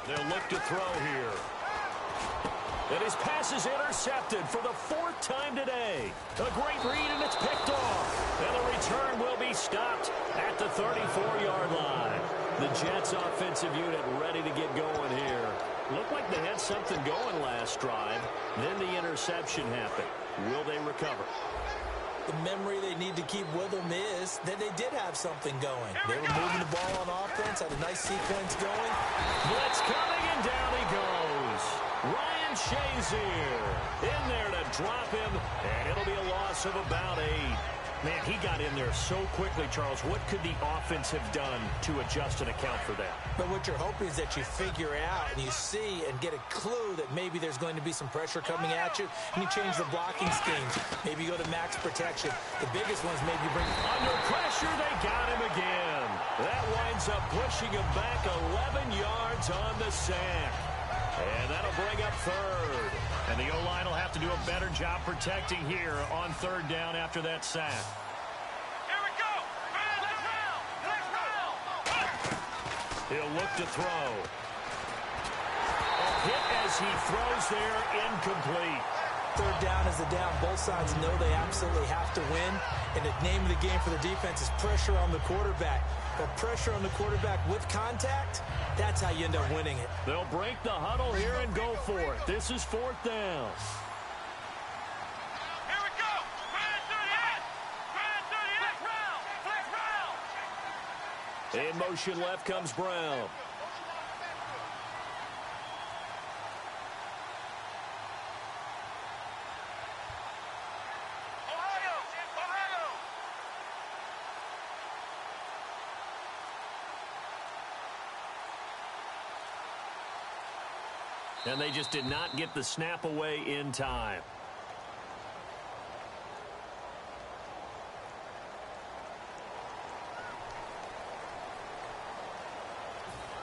They'll look to throw here. And his pass is intercepted for the 4th time today. A great read, and it's picked off. And the return will be stopped at the 34-yard line. The Jets offensive unit ready to get going here. Looked like they had something going last drive. Then the interception happened. Will they recover? The memory they need to keep with them is that they did have something going. They were moving the ball on offense, had a nice sequence going. Blitz coming, and down he goes. Ryan Shazier in there to drop him, and it'll be a loss of about 8. Man, he got in there so quickly, Charles. What could the offense have done to adjust and account for that? But what you're hoping is that you figure out and you see and get a clue that maybe there's going to be some pressure coming at you, and you change the blocking schemes. Maybe you go to max protection. The biggest ones maybe bring... Under pressure, they got him again. That winds up pushing him back 11 yards on the sack. And that'll bring up third. And the O-line will have to do a better job protecting here on third down after that sack. Here we go. Let's round. He'll look to throw. A hit as he throws there, incomplete. Third down is the down. Both sides know they absolutely have to win. And the name of the game for the defense is pressure on the quarterback. But pressure on the quarterback with contact, that's how you end up winning it. They'll break the huddle here and go for it. This is 4th down. Here we go. Grand 38. In motion left comes Brown. And they just did not get the snap away in time.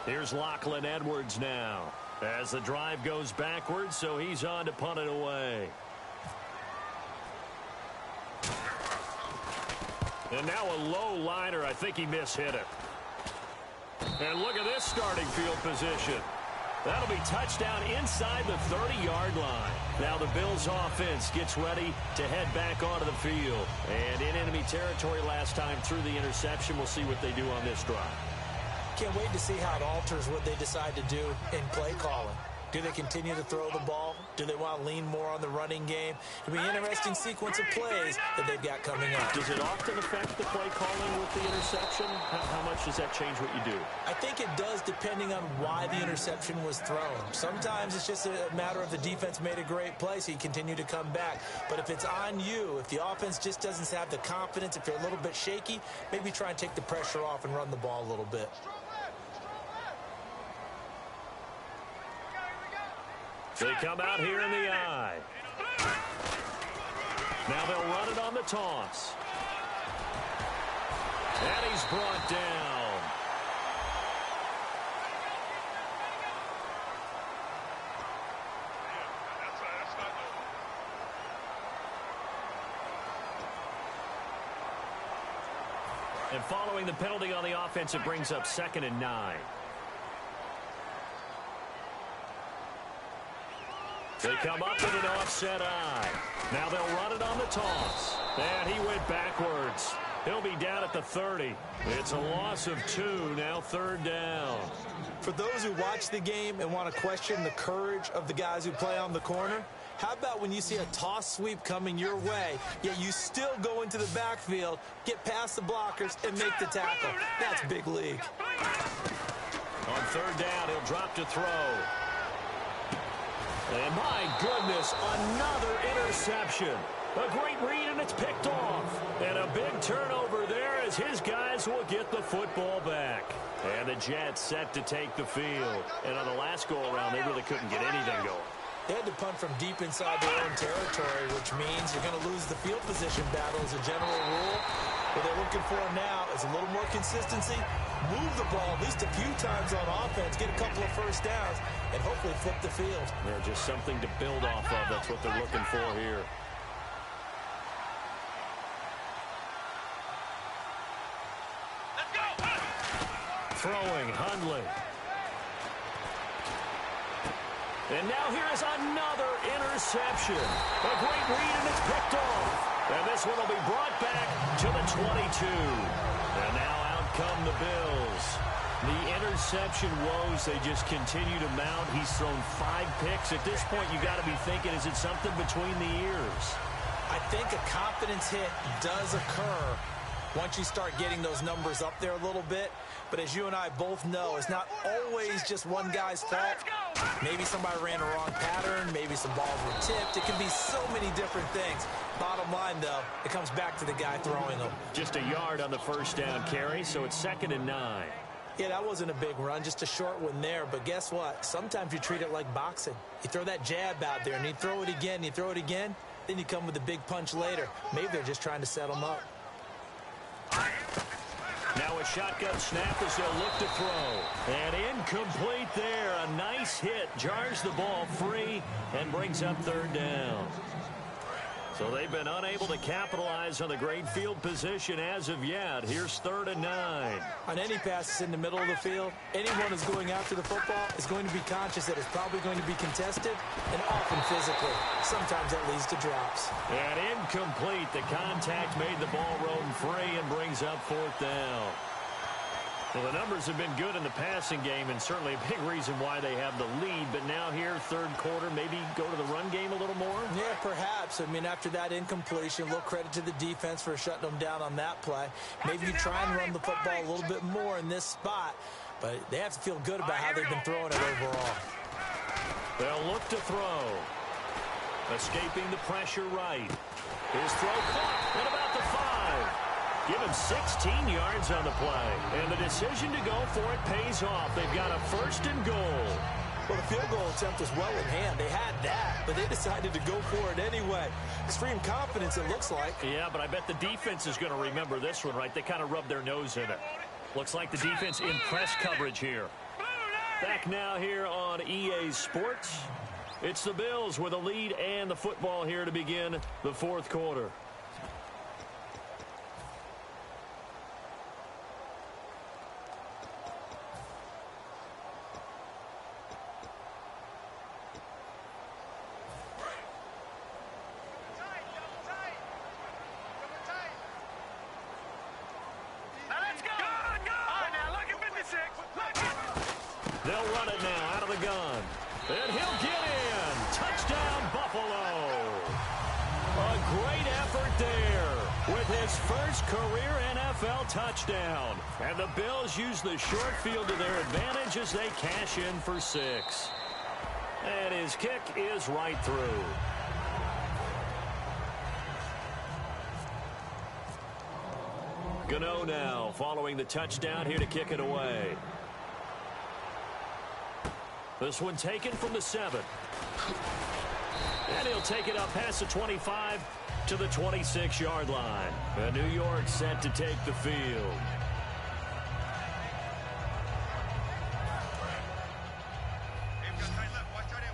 Here's Lachlan Edwards now as the drive goes backwards, so he's on to punt it away. And now a low liner. I think he mishit it. And look at this starting field position. That'll be touchdown inside the 30-yard line. Now the Bills offense gets ready to head back onto the field. And in enemy territory last time through the interception. We'll see what they do on this drive. Can't wait to see how it alters what they decide to do in play calling. Do they continue to throw the ball? Do they want to lean more on the running game? It'll be an interesting sequence of plays that they've got coming up. Does it often affect the play calling with the interception? How much does that change what you do? I think it does, depending on why the interception was thrown. Sometimes it's just a matter of the defense made a great play, so you continue to come back. But if it's on you, if the offense just doesn't have the confidence, if you're a little bit shaky, maybe try and take the pressure off and run the ball a little bit. They come out here in the eye. Now they'll run it on the toss. And he's brought down. And following the penalty on the offense, it brings up 2nd and 9. They come up with an offset eye. Now they'll run it on the toss. And he went backwards. He'll be down at the 30. It's a loss of 2, now 3rd down. For those who watch the game and want to question the courage of the guys who play on the corner, how about when you see a toss sweep coming your way, yet you still go into the backfield, get past the blockers, and make the tackle? That's big league. On 3rd down, he'll drop to throw. And my goodness, another interception. A great read, and it's picked off. And a big turnover there as his guys will get the football back. And the Jets set to take the field. And on the last go-around, they really couldn't get anything going. They had to punt from deep inside their own territory, which means you're going to lose the field position battle as a general rule. What they're looking for now is a little more consistency, move the ball at least a few times on offense, get a couple of first downs, and hopefully flip the field. Yeah, just something to build off of. That's what they're looking for here. Throwing, Hundley. And now here is another interception. A great read, and it's picked off. And this one will be brought back to the 22. And now out come the Bills. The interception woes, they just continue to mount. He's thrown 5 picks. At this point, you got to be thinking, is it something between the ears? I think a confidence hit does occur once you start getting those numbers up there a little bit. But as you and I both know, it's not always just one guy's fault. Maybe somebody ran a wrong pattern. Maybe some balls were tipped. It can be so many different things. Bottom line, though, it comes back to the guy throwing them. Just a yard on the first down carry, so it's 2nd and 9. Yeah, that wasn't a big run, just a short one there. But guess what? Sometimes you treat it like boxing. You throw that jab out there, and you throw it again, you throw it again, then you come with a big punch later. Maybe they're just trying to set them up. Now a shotgun snap as they'll look to throw. And incomplete there. A nice hit. Jars the ball free and brings up 3rd down. So they've been unable to capitalize on the great field position as of yet. Here's 3rd and 9. On any passes in the middle of the field, anyone who's going after the football is going to be conscious that it's probably going to be contested and often physically. Sometimes that leads to drops. And incomplete. The contact made the ball roam free and brings up 4th down. Well, the numbers have been good in the passing game and certainly a big reason why they have the lead. But now here, 3rd quarter, maybe go to the run game a little more? Yeah, perhaps. I mean, after that incompletion, a little credit to the defense for shutting them down on that play. Maybe you try and run the football a little bit more in this spot. But they have to feel good about how they've been throwing it overall. They'll look to throw. Escaping the pressure right. His throw caught at about the 5. Give him 16 yards on the play. And the decision to go for it pays off. They've got a 1st and goal. Well, the field goal attempt was well in hand. They had that, but they decided to go for it anyway. Extreme confidence, it looks like. Yeah, but I bet the defense is going to remember this one, right? They kind of rubbed their nose in it. Looks like the defense in press coverage here. Back now here on EA Sports. It's the Bills with a lead and the football here to begin the 4th quarter. They'll run it now out of the gun. And he'll get in. Touchdown, Buffalo. A great effort there with his first career NFL touchdown. And the Bills use the short field to their advantage as they cash in for 6. And his kick is right through. Gano now following the touchdown here to kick it away. This one taken from the 7. And he'll take it up past the 25 to the 26-yard line. And New York set to take the field.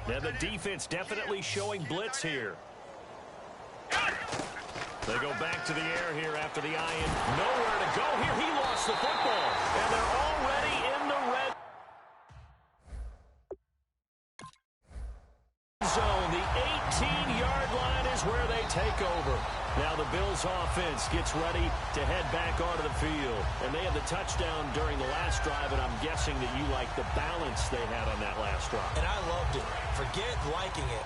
Now the defense definitely showing blitz here. They go back to the air here after the eye-in. Nowhere to go here. He lost the football. And they're already in the red zone. The 18-yard line is is where they take over. Now the Bills offense gets ready to head back onto the field. And they had the touchdown during the last drive, and I'm guessing that you like the balance they had on that last drive. And I loved it. Forget liking it.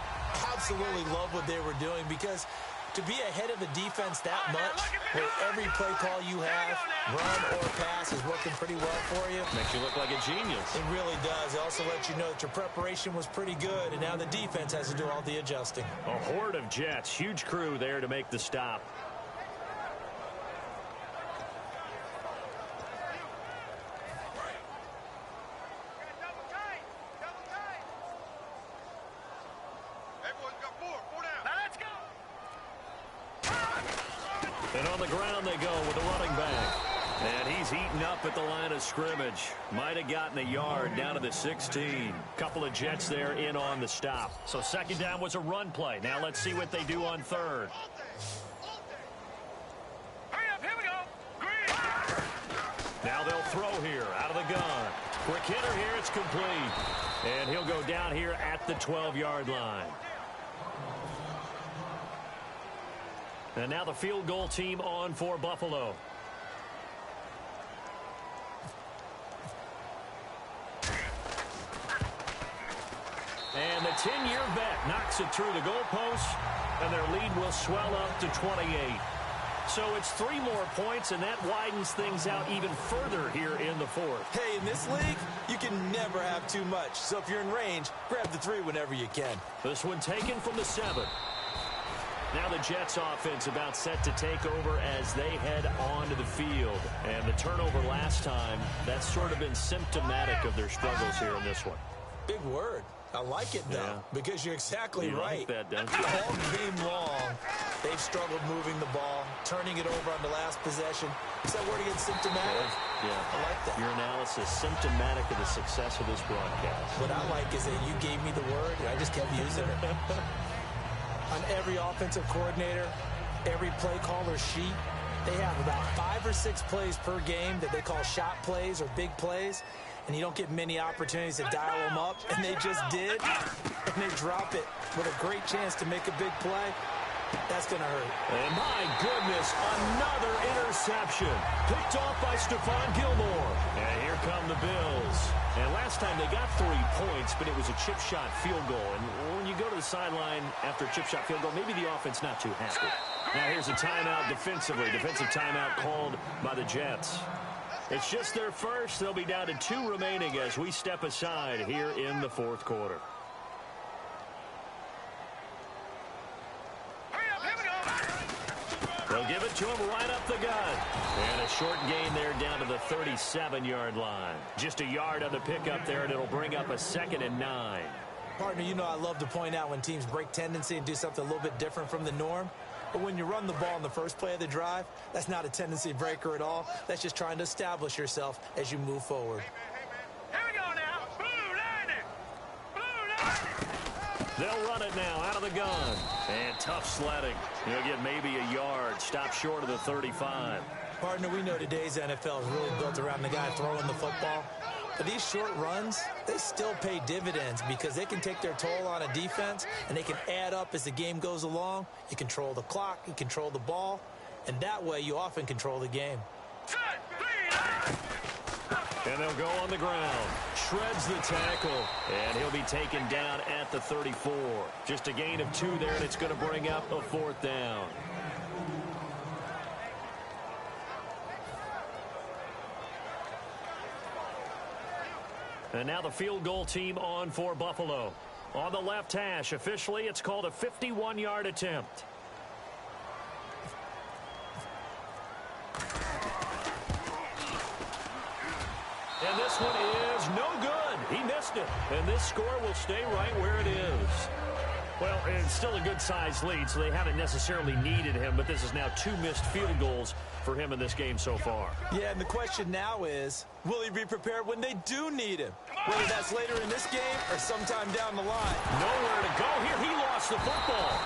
Absolutely love what they were doing, because to be ahead of the defense that much, where every play call you have, run or pass, is working pretty well for you. Makes you look like a genius. It really does. It also lets you know that your preparation was pretty good, and now the defense has to do all the adjusting. A horde of Jets. Huge crew there to make the stop. And on the ground they go with a running back. And he's eaten up at the line of scrimmage. Might have gotten a yard down to the 16. Couple of Jets there in on the stop. So second down was a run play. Now let's see what they do on third. Hurry up, here we go. Green. Now they'll throw here out of the gun. Quick hitter here, it's complete. And he'll go down here at the 12-yard line. And now the field goal team on for Buffalo. And the 10-year vet knocks it through the goalpost, and their lead will swell up to 28. So it's 3 more points, and that widens things out even further here in the fourth. Hey, in this league, you can never have too much. So if you're in range, grab the 3 whenever you can. This one taken from the 7. Now the Jets offense about set to take over as they head onto the field. And the turnover last time, that's sort of been symptomatic of their struggles here in this one. Big word. I like it, though, because you're exactly right. Like that, don't you? All game long, they've struggled moving the ball, turning it over on the last possession. Is that word again, symptomatic? Yeah. I like that. Your analysis, symptomatic of the success of this broadcast. What I like is that you gave me the word, and I just kept using it. On every offensive coordinator, every play caller sheet, they have about 5 or 6 plays per game that they call shot plays or big plays, and you don't get many opportunities to dial them up, and they just did, and they drop it with a great chance to make a big play. That's going to hurt. And my goodness, another interception. Picked off by Stephon Gilmore. And here come the Bills. And last time they got 3 points, but it was a chip shot field goal. And when you go to the sideline after a chip shot field goal, maybe the offense not too happy. Now here's a timeout defensively. Defensive timeout called by the Jets. It's just their first. They'll be down to 2 remaining as we step aside here in the fourth quarter. They'll give it to him right up the gut. And a short gain there down to the 37-yard line. Just a yard on the pickup there, and it'll bring up a 2nd and 9. Partner, you know I love to point out when teams break tendency and do something a little bit different from the norm. But when you run the ball in the first play of the drive, that's not a tendency breaker at all. That's just trying to establish yourself as you move forward. Here we go now. Blue line. Blue line. They'll run it now out of the gun. And tough sledding. He'll get maybe a yard. Stop short of the 35. Partner, we know today's NFL is really built around the guy throwing the football. But these short runs, they still pay dividends because they can take their toll on a defense, and they can add up as the game goes along. You control the clock, you control the ball, and that way you often control the game. And they'll go on the ground. Shreds the tackle, and he'll be taken down at the 34. Just a gain of 2 there, and it's going to bring up a 4th down. And now the field goal team on for Buffalo. On the left hash, officially, it's called a 51-yard attempt. And this one is no good. He missed it. And this score will stay right where it is. Well, it's still a good-sized lead, so they haven't necessarily needed him, but this is now 2 missed field goals for him in this game so far. Yeah, and the question now is, will he be prepared when they do need him? Whether that's later in this game or sometime down the line. Nowhere to go here. He lost the football.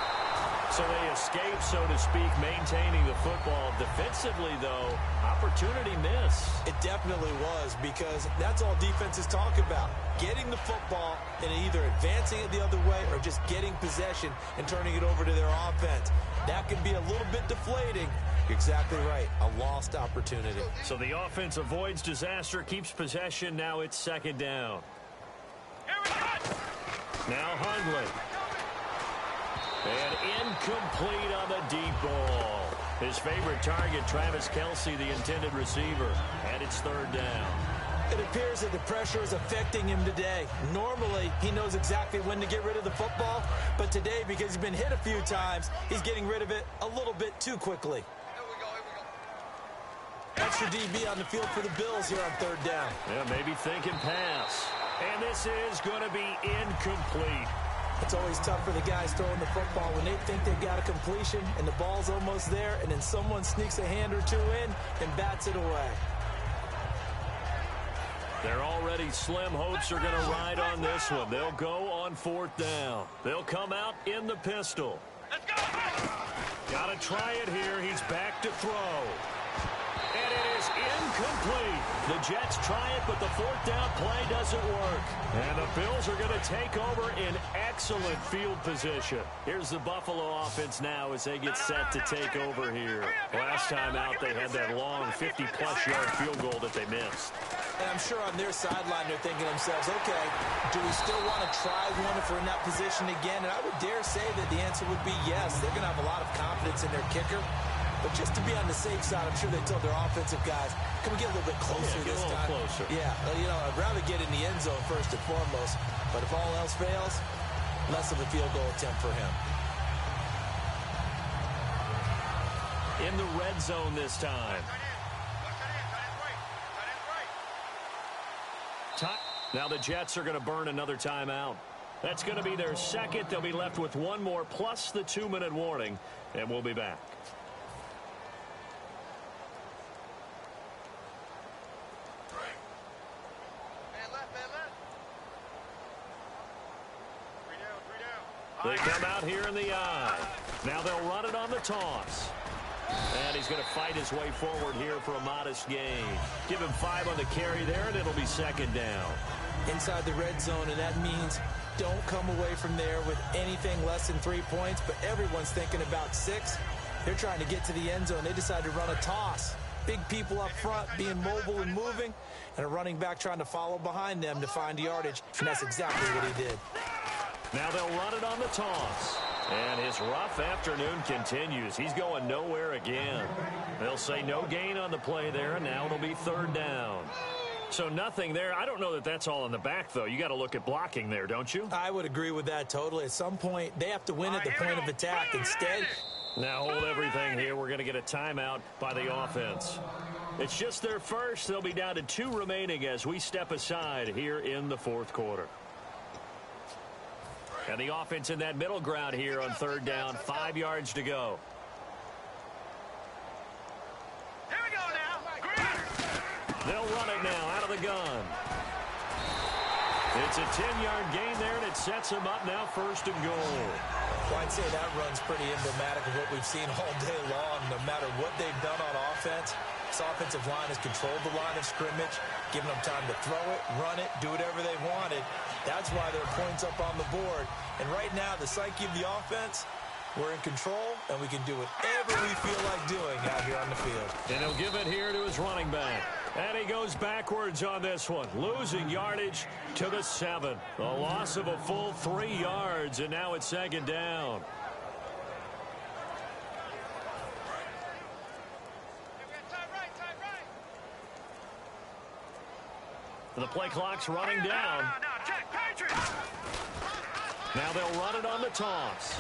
So they escape, so to speak, maintaining the football. Defensively, though, opportunity miss. It definitely was, because that's all defenses talk about. Getting the football and either advancing it the other way or just getting possession and turning it over to their offense. That can be a little bit deflating. You're exactly right. A lost opportunity. So the offense avoids disaster, keeps possession. Now it's second down. Now Hundley. And incomplete on the deep ball. His favorite target, Travis Kelce, the intended receiver. And it's third down. It appears that the pressure is affecting him today. Normally, he knows exactly when to get rid of the football. But today, because he's been hit a few times, he's getting rid of it a little bit too quickly. Extra DB on the field for the Bills here on third down. Yeah, maybe thinking pass. And this is going to be incomplete. It's always tough for the guys throwing the football when they think they've got a completion and the ball's almost there, and then someone sneaks a hand or two in and bats it away. Their already slim hopes are going to ride on this one. They'll go on fourth down. They'll come out in the pistol. Let's go! Got to try it here. He's back to throw. And it is incomplete. The Jets try it, but the fourth down play doesn't work. And the Bills are going to take over in excellent field position. Here's the Buffalo offense now as they get set to take over here. Last time out, they had that long 50-plus yard field goal that they missed. And I'm sure on their sideline they're thinking to themselves, okay, do we still want to try one if we're in that position again? And I would dare say that the answer would be yes. They're going to have a lot of confidence in their kicker. But just to be on the safe side, I'm sure they told their offensive guys, can we get a little bit closer this time? Closer. Yeah, you know, I'd rather get in the end zone first and foremost. But if all else fails, less of a field goal attempt for him. In the red zone this time. Now the Jets are going to burn another timeout. That's going to be their second. They'll be left with one more plus the 2-minute warning, and we'll be back. They come out here in the eye. Now they'll run it on the toss. And he's going to fight his way forward here for a modest gain. Give him 5 on the carry there, and it'll be second down. Inside the red zone, and that means don't come away from there with anything less than 3 points, but everyone's thinking about 6. They're trying to get to the end zone. They decide to run a toss. Big people up front being mobile and moving, and a running back trying to follow behind them to find yardage, and that's exactly what he did. Now they'll run it on the toss. And his rough afternoon continues. He's going nowhere again. They'll say no gain on the play there, and now it'll be third down. So nothing there. I don't know that that's all in the back, though. You got to look at blocking there, don't you? I would agree with that totally. At some point, they have to win at the point of attack. Instead, now hold everything here. We're going to get a timeout by the offense. It's just their first. They'll be down to 2 remaining as we step aside here in the fourth quarter. And the offense in that middle ground here on third down, 5 yards to go. Here we go now. Green. They'll run it now out of the gun. It's a 10-yard gain there, and it sets them up now first and goal. Well, I'd say that run's pretty emblematic of what we've seen all day long. No matter what they've done on offense, this offensive line has controlled the line of scrimmage, giving them time to throw it, run it, do whatever they wanted. That's why there are points up on the board. And right now, the psyche of the offense, we're in control, and we can do whatever we feel like doing out here on the field. And he'll give it here to his running back. And he goes backwards on this one, losing yardage to the 7. A loss of a full 3 yards, and now it's second down. The play clock's running down. Now they'll run it on the toss.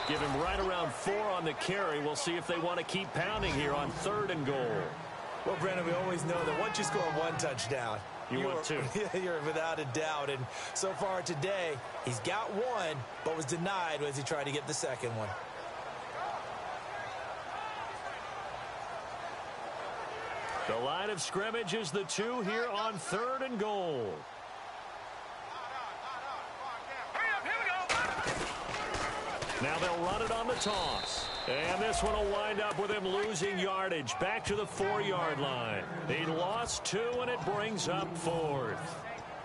Give him right around 4 on the carry. We'll see if they want to keep pounding here on third and goal. Well, Brandon, we always know that once you score 1 touchdown, you want 2. You're without a doubt. And so far today, he's got 1, but was denied as he tried to get the second one. The line of scrimmage is the 2 here on third and goal. Now they'll run it on the toss. And this one will wind up with him losing yardage back to the 4-yard line. He lost 2, and it brings up 4th.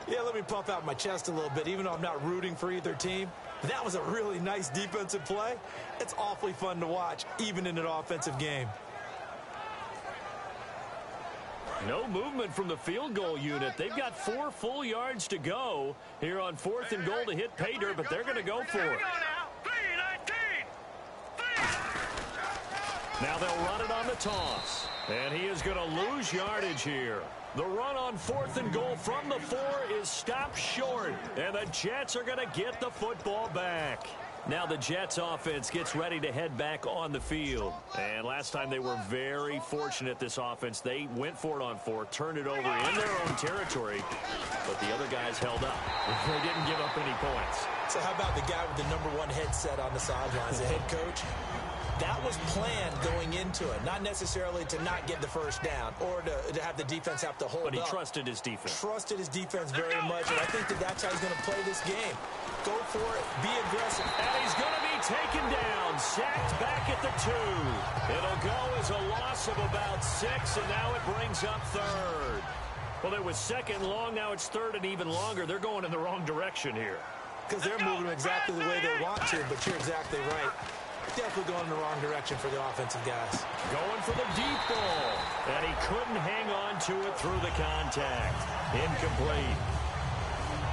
Yeah, let me puff out my chest a little bit, even though I'm not rooting for either team. That was a really nice defensive play. It's awfully fun to watch, even in an offensive game. No movement from the field goal unit. They've got 4 full yards to go here on 4th and goal to hit pay dirt, but they're going to go for it. Now they'll run it on the toss. And he is going to lose yardage here. The run on 4th and goal from the 4 is stopped short. And the Jets are going to get the football back. Now the Jets offense gets ready to head back on the field. And last time they were very fortunate, this offense. They went for it on 4, turned it over in their own territory. But the other guys held up. They didn't give up any points. So how about the guy with the #1 headset on the sidelines, the head coach? That was planned going into it, not necessarily to not get the first down or to have the defense have to hold up. But he trusted his defense. Trusted his defense very much, and I think that's how he's going to play this game. Go for it, be aggressive. And he's going to be taken down, sacked back at the 2. It'll go as a loss of about 6, and now it brings up 3rd. Well, it was 2nd long, now it's 3rd and even longer. They're going in the wrong direction here. Because they're moving exactly the way they want to, but you're exactly right. Definitely going in the wrong direction for the offensive guys. Going for the deep ball. And he couldn't hang on to it through the contact. Incomplete.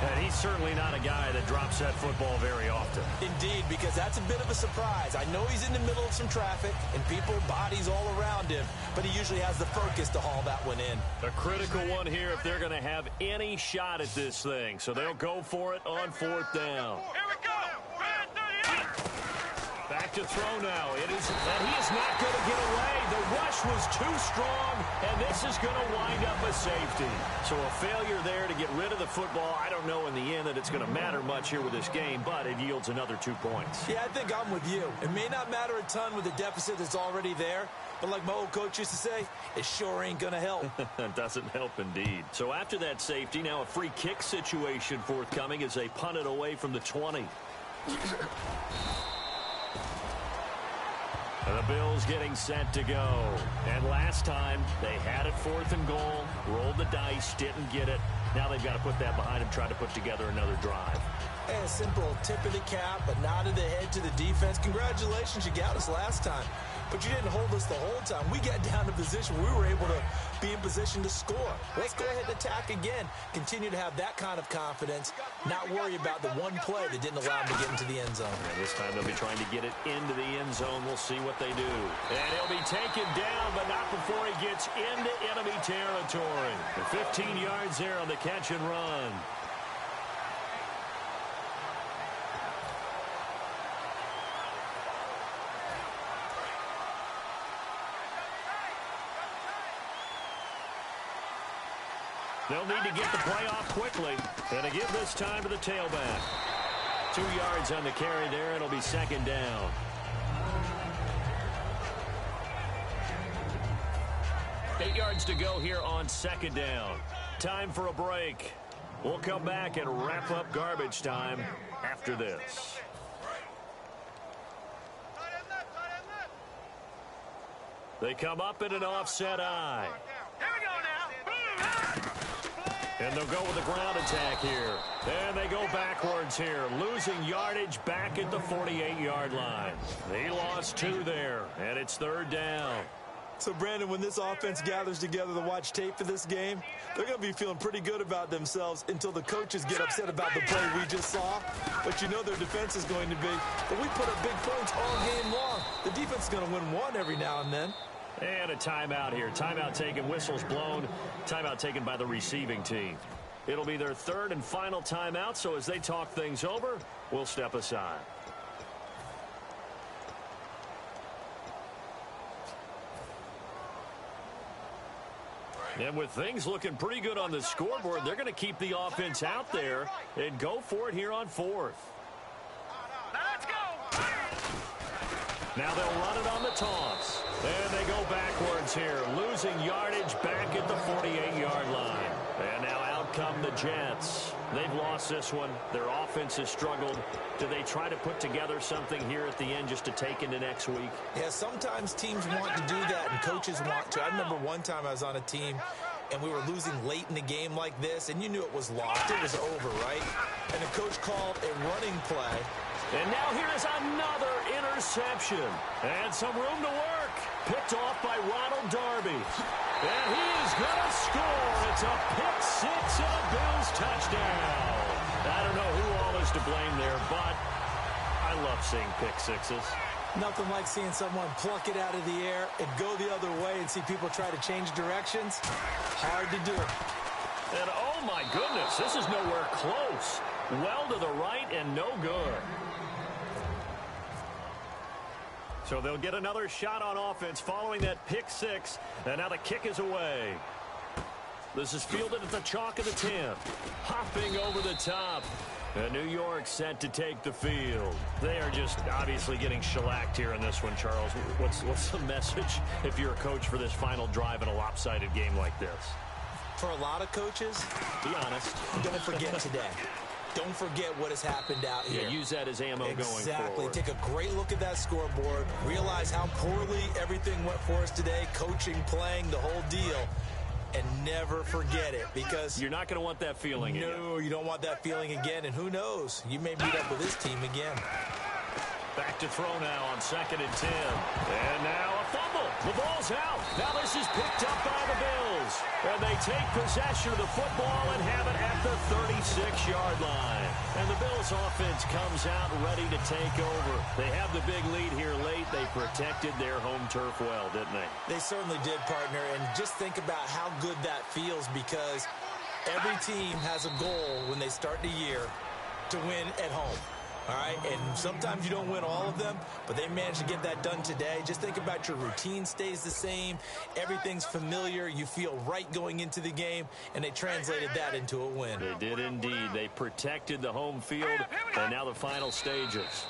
And he's certainly not a guy that drops that football very often. Indeed, because that's a bit of a surprise. I know he's in the middle of some traffic and people, bodies all around him, but he usually has the focus to haul that one in. A critical one here if they're going to have any shot at this thing. So they'll go for it on 4th down. Here we go. Back to throw now. And he is not going to get away. The rush was too strong, and this is going to wind up a safety. So a failure there to get rid of the football. I don't know in the end that it's going to matter much here with this game, but it yields another 2 points. Yeah, I think I'm with you. It may not matter a ton with the deficit that's already there, but like my old coach used to say, it sure ain't going to help. It doesn't help indeed. So after that safety, now a free kick situation forthcoming as they punt it away from the 20. And the Bills getting set to go. And last time, they had it 4th and goal, rolled the dice, didn't get it. Now they've got to put that behind them, try to put together another drive. And a simple tip of the cap, a nod of the head to the defense. Congratulations, you got us last time. But you didn't hold us the whole time. We got down to position. We were able to be in position to score. Let's go ahead and attack again. Continue to have that kind of confidence. Not worry about the one play that didn't allow them to get into the end zone. And this time they'll be trying to get it into the end zone. We'll see what they do. And he'll be taken down, but not before he gets into enemy territory. The 15 yards there on the catch and run. They'll need to get the play off quickly. And to give this time to the tailback. 2 yards on the carry there. It'll be 2nd down. Eight yards to go here on 2nd down. Time for a break. We'll come back and wrap up garbage time after this. They come up in an offset eye. Here we go now. And they'll go with the ground attack here. And they go backwards here, losing yardage back at the 48-yard line. He lost 2 there, and it's 3rd down. So, Brandon, when this offense gathers together to watch tape for this game, they're going to be feeling pretty good about themselves until the coaches get upset about the play we just saw. But you know their defense is going to be. But we put up big points all game long. The defense is going to win one every now and then. And a timeout here. Timeout taken, whistles blown. Timeout taken by the receiving team. It'll be their 3rd and final timeout, so as they talk things over, we'll step aside. And with things looking pretty good on the scoreboard, they're going to keep the offense out there and go for it here on 4th. Let's go. Now they'll run it on the toss. And they go backwards here, losing yardage back at the 48-yard line. And now out come the Jets. They've lost this one. Their offense has struggled. Do they try to put together something here at the end just to take into next week? Yeah, sometimes teams want to do that and coaches want to. I remember one time I was on a team and we were losing late in a game like this, and you knew it was lost. It was over, right? And the coach called a running play. And now here is another interception. And some room to work. Picked off by Ronald Darby. And he is going to score. It's a pick six and a Bills touchdown. I don't know who all is to blame there, but I love seeing pick sixes. Nothing like seeing someone pluck it out of the air and go the other way and see people try to change directions. Hard to do. And oh my goodness, this is nowhere close. Well to the right and no good. So they'll get another shot on offense following that pick six. And now the kick is away. This is fielded at the chalk of the 10. Hopping over the top. And New York set to take the field. They are just obviously getting shellacked here in this one, Charles. What's the message if you're a coach for this final drive in a lopsided game like this? For a lot of coaches, be honest. Don't forget today. Don't forget what has happened out here. Yeah, use that as ammo going forward. Exactly. Take a great look at that scoreboard. Realize how poorly everything went for us today. Coaching, playing, the whole deal. And never forget it, because you're not going to want that feeling again. No, you don't want that feeling again. And who knows? You may meet up with this team again. Back to throw now on 2nd and 10. And now a fumble. The ball's out. Now this is picked up by the Bills. And they take possession of the football and have it at the 36-yard line. And the Bills offense comes out ready to take over. They have the big lead here late. They protected their home turf well, didn't they? They certainly did, partner. And just think about how good that feels, because every team has a goal when they start the year to win at home. All right, and sometimes you don't win all of them, but they managed to get that done today. Just think about your routine stays the same. Everything's familiar. You feel right going into the game, and they translated that into a win. They did indeed. They protected the home field, and now the final stages.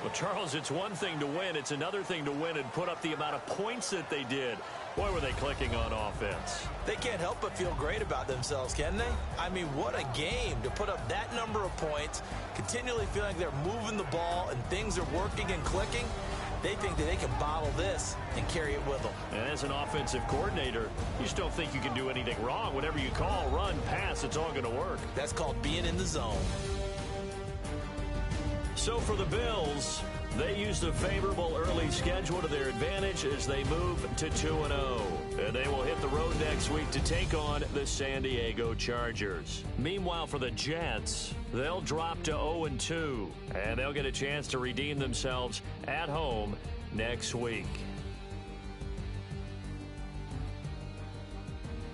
Well, Charles, it's one thing to win. It's another thing to win and put up the amount of points that they did. Boy, were they clicking on offense. They can't help but feel great about themselves, can they? I mean, what a game to put up that number of points, continually feeling like they're moving the ball and things are working and clicking. They think that they can bottle this and carry it with them. And as an offensive coordinator, you just don't think you can do anything wrong. Whatever you call, run, pass, it's all going to work. That's called being in the zone. So for the Bills, they used a favorable early schedule to their advantage as they move to 2-0. And they will hit the road next week to take on the San Diego Chargers. Meanwhile, for the Jets, they'll drop to 0-2. And they'll get a chance to redeem themselves at home next week.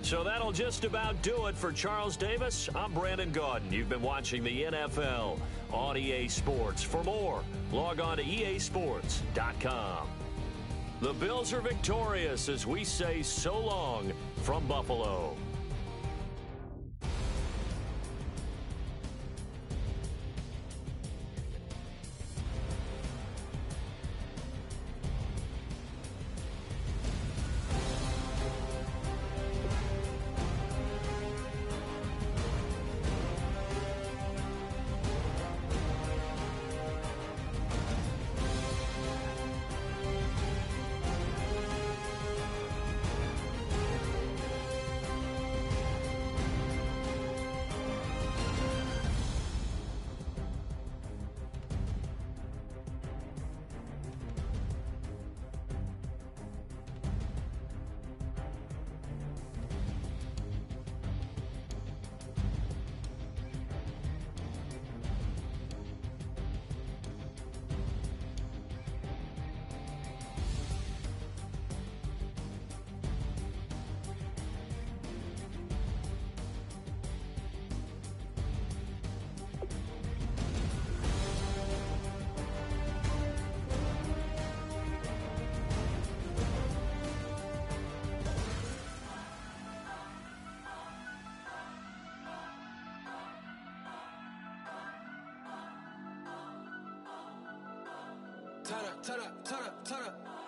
So that'll just about do it for Charles Davis. I'm Brandon Gaudin. You've been watching the NFL on EA Sports. For more, log on to easports.com. The Bills are victorious as we say so long from Buffalo. Turn up, turn up, turn up, turn up.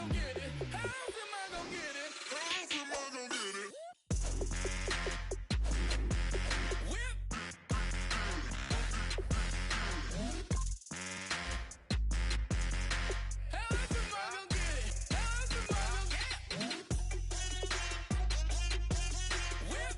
gonna get it? How else am I gonna get it? How else am I gonna get it? Whip. How else am I gonna get it? How else am I gonna get it? Whip.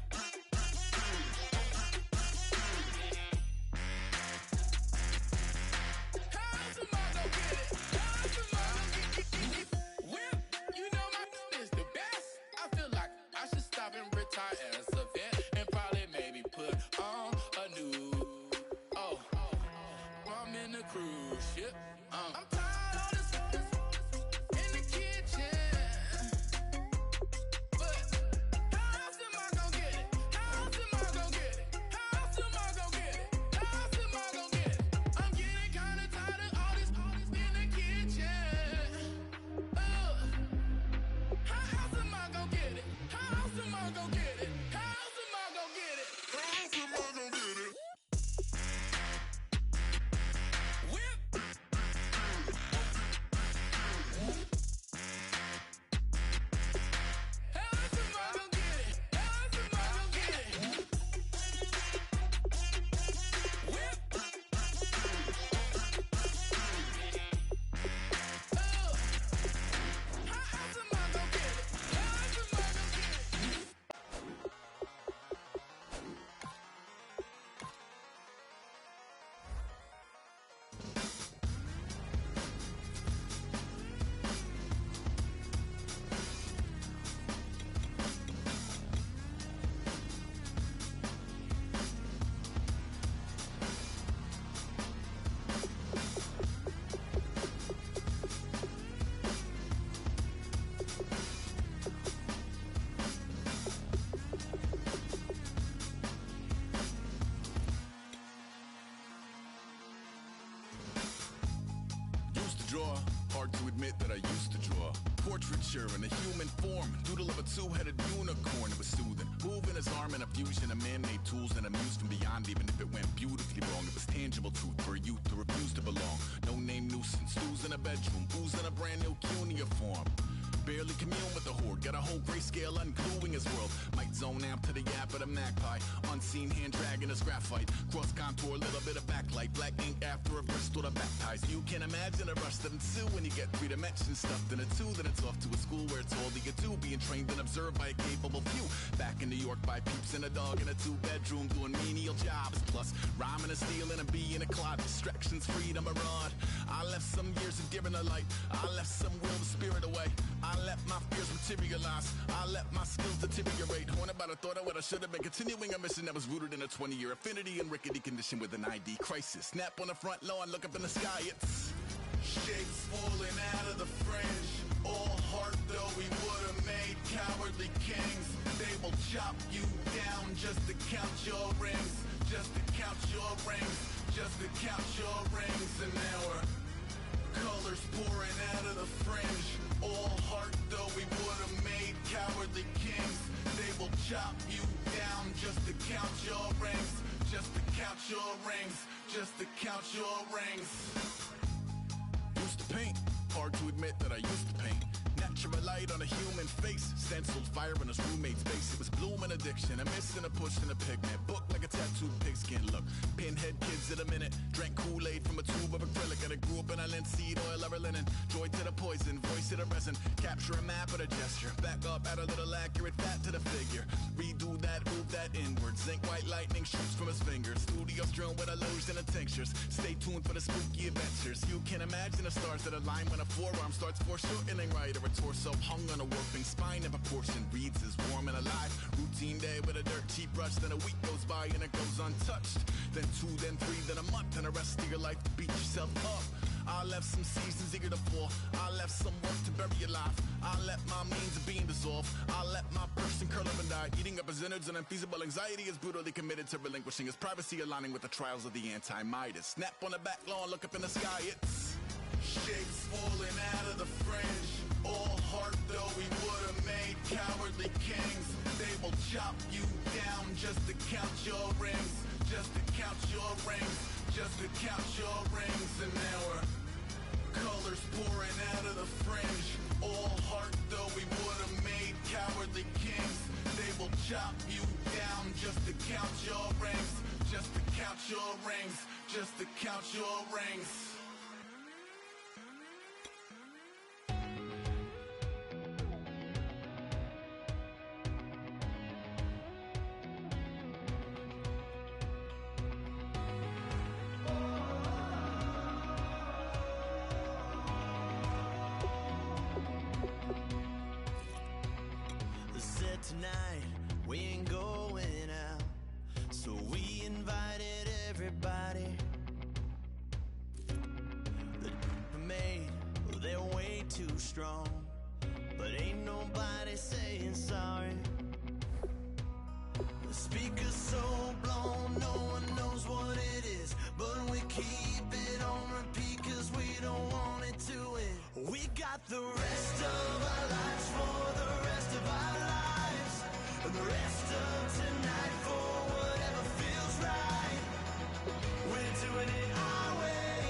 How else am I gonna get it? How else am I gonna get it? Whip. You know my is the best. I feel like I should stop and retire as a vet and probably maybe put on a new. Oh, I'm in a cruise ship. I'm tired of this in the kitchen. But how else am I gonna get it? How else am I gonna get it? How else am I gonna get it? How else am I gonna get it? I'm getting kinda tired of all this in the kitchen. How else am I gonna get it? How else am I gonna get it? How else am I gonna get it? How else am I gonna get it? Whip. How else am I gonna get it? How else am I gonna get it? Whip. How else am I gonna get it? How else am I gonna get it? Used to draw, hard to admit that I used to draw. Portraiture in a human form, doodle of a two-headed unicorn. It was soothing, moving his arm in a fusion of man-made tools and amused from beyond. Even if it went beautifully wrong, it was tangible truth for a youth to refuse to belong. No name nuisance, who's in a bedroom, who's in a brand new cuneiform. Barely commune with the horde, got a whole grayscale ungluing his world. Might zone out to the yap of the magpie, unseen hand dragging his graphite. Cross contour, little bit of backlight, black ink after a Bristol to baptize. You can imagine a rush that ensue when you get 3 dimensions stuffed in a 2. Then it's off to a school where it's all that you do, being trained and observed by a capable few. Back in New York by peeps and a dog in a 2-bedroom doing menial jobs. Plus rhyming and stealing and being a clod, distractions, freedom, a rod. I left some years of deer in the light, I left some will the spirit away. I let my fears materialize, I let my skills deteriorate. Haunted by the thought of what I should have been, continuing a mission that was rooted in a 20-year affinity and rickety condition with an ID crisis. Snap on the front lawn, look up in the sky, it's shapes falling out of the fringe. All heart though we would have made cowardly kings. They will chop you down just to count your rings, just to count your rings, just to count your rings. And now we're colors pouring out of the fringe. All heart though we would have made cowardly kings. They will chop you down just to count your rings, just to count your rings, just to count your rings. Used to paint, hard to admit that I used to paint. Natural light on a human face, stenciled fire in his roommate's face. It was bloom and addiction, a miss and a push and a pigment. Book like a tattooed pigskin look. Pinhead kids in a minute, drank Kool-Aid from a tube of acrylic. And I grew up in a linseed oil or a linen. Joy to the poison, voice to the resin. Capture a map of a gesture. Back up, add a little accurate fat to the figure. Redo that, move that inward. Zinc white lightning shoots from his fingers. Studio strewn with illusion and tinctures. Stay tuned for the spooky adventures. You can imagine the stars that align when a forearm starts foreshortening right, or a torso hung on a warping spine. If a portion reads as warm and alive. Routine day with a dirt cheap brush. Then a week goes by and it goes untouched. Then 2, then 3, then a month, and the rest of your life to beat yourself up. I left some seasons eager to fall. I left some work to bury alive. I let my means of being dissolve. I let my person curl up and die. Eating up his innards and unfeasible anxiety is brutally committed to relinquishing his privacy, aligning with the trials of the anti-Midas. Snap on the back lawn, look up in the sky, it's shapes falling out of the fringe. All heart though we would have made cowardly kings. They will chop you down just to count your rings, just to count your rings, just to count your rings. And now we're colors pouring out of the fringe. All unworthy kings. They will chop you down just to count your rings. Just to count your rings. Just to count your rings. Said tonight we ain't going out, so we invited everybody. The made, well, they're way too strong, but ain't nobody saying sorry. The speaker's so blown, no one knows what it is, but we keep it on repeat 'cause we don't want it to end. We got the rest of our lives for the rest of our lives, and the rest of tonight for whatever feels right. We're doing it our way,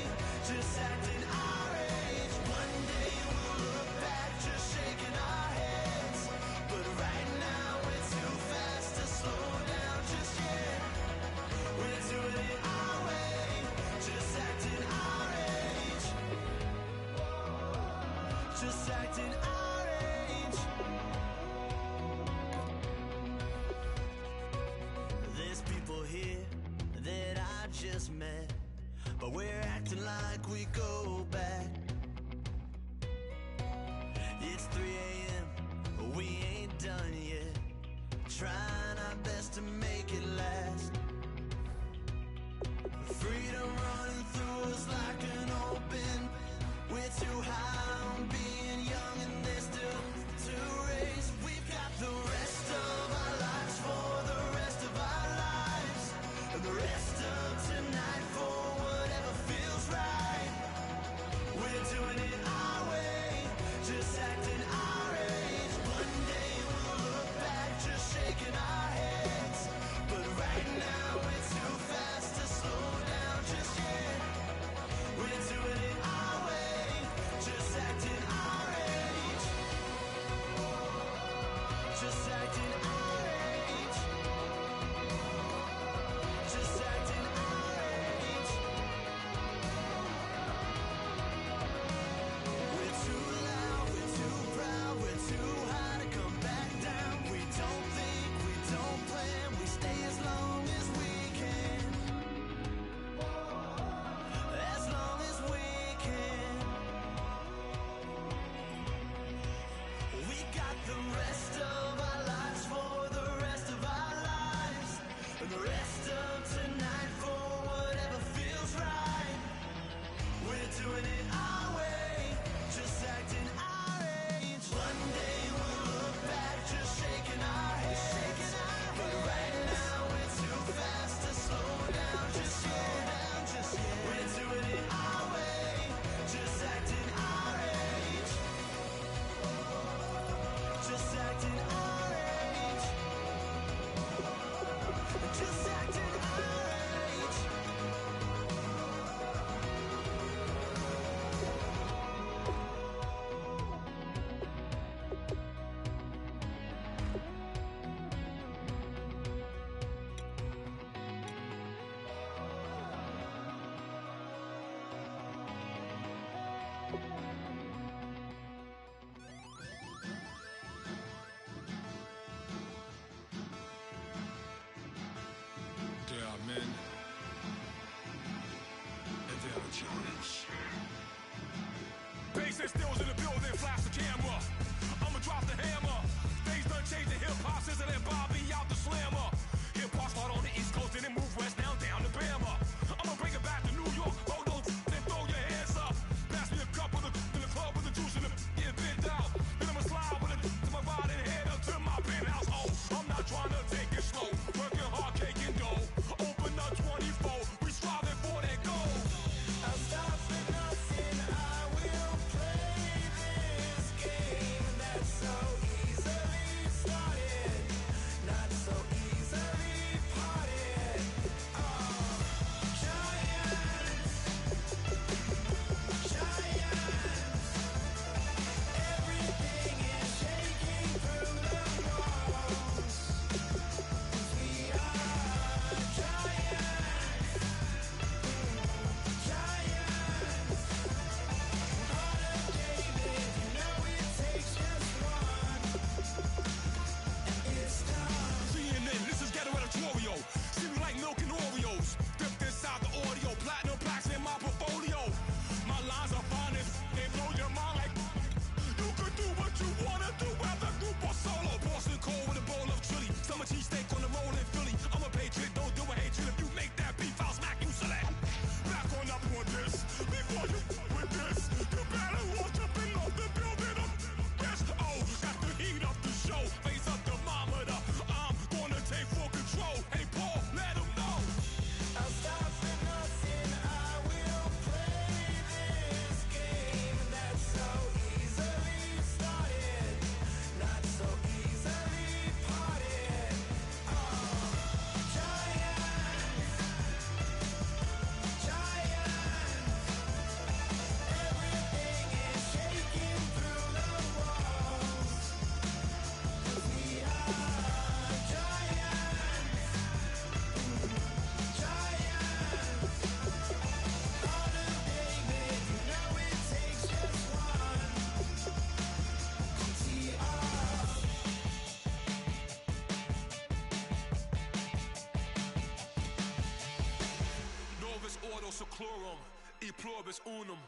just acting our age. One day we'll look back just shaking our heads, but right now we're too fast to slow down just yet. We're doing it our way, just acting our age. Just acting our age. There's people here that I just met, but we're acting like we go back. It's 3 a.m., but we ain't done yet, trying our best to make it last. Freedom running through us like an open. We're too high on being young and there's still to race. We've got the rest of our lives for the rest of our lives, and the rest of tonight for whatever feels right. We're doing it our way, just acting our age. One day we'll look back just shaking our heads, but right now we're too fast to slow down just yet. We're doing it our way, just acting our age. Just acting our age. Just acting our age. We're too loud, we're too proud, we're too high to come back down. We don't think, we don't plan, we stay as long as we can. As long as we can. We got the rest of our lives for the rest of our lives, and the rest of tonight for whatever feels right. We're doing it our way, just acting our age. One day we'll look back just shaking our heads, but right now we're too fast to slow down just yet. We're doing it our way, just acting our age. Just acting our age. Just acting our age. There are men, and there are giants. Bass and stills in the building, flash the camera. I'ma drop the hammer. Things done changed the hip hop, sizzle and Bobby out the slammer. Hip hop start on the East Coast and then move west down to Bama. I'ma bring it back to New York. Hold on, then throw your hands up. Pass me a cup of the in the club with the juice in the get bent out. Then I'ma slide with it to my ride and head up to my penthouse. Oh, I'm not trying to take it slow. Working hard, caking dough. Open up 24. We striving for that goal. I'll stop for nothing. I will play this game that's so easily started, not so easily chlorum, e pluribus unum.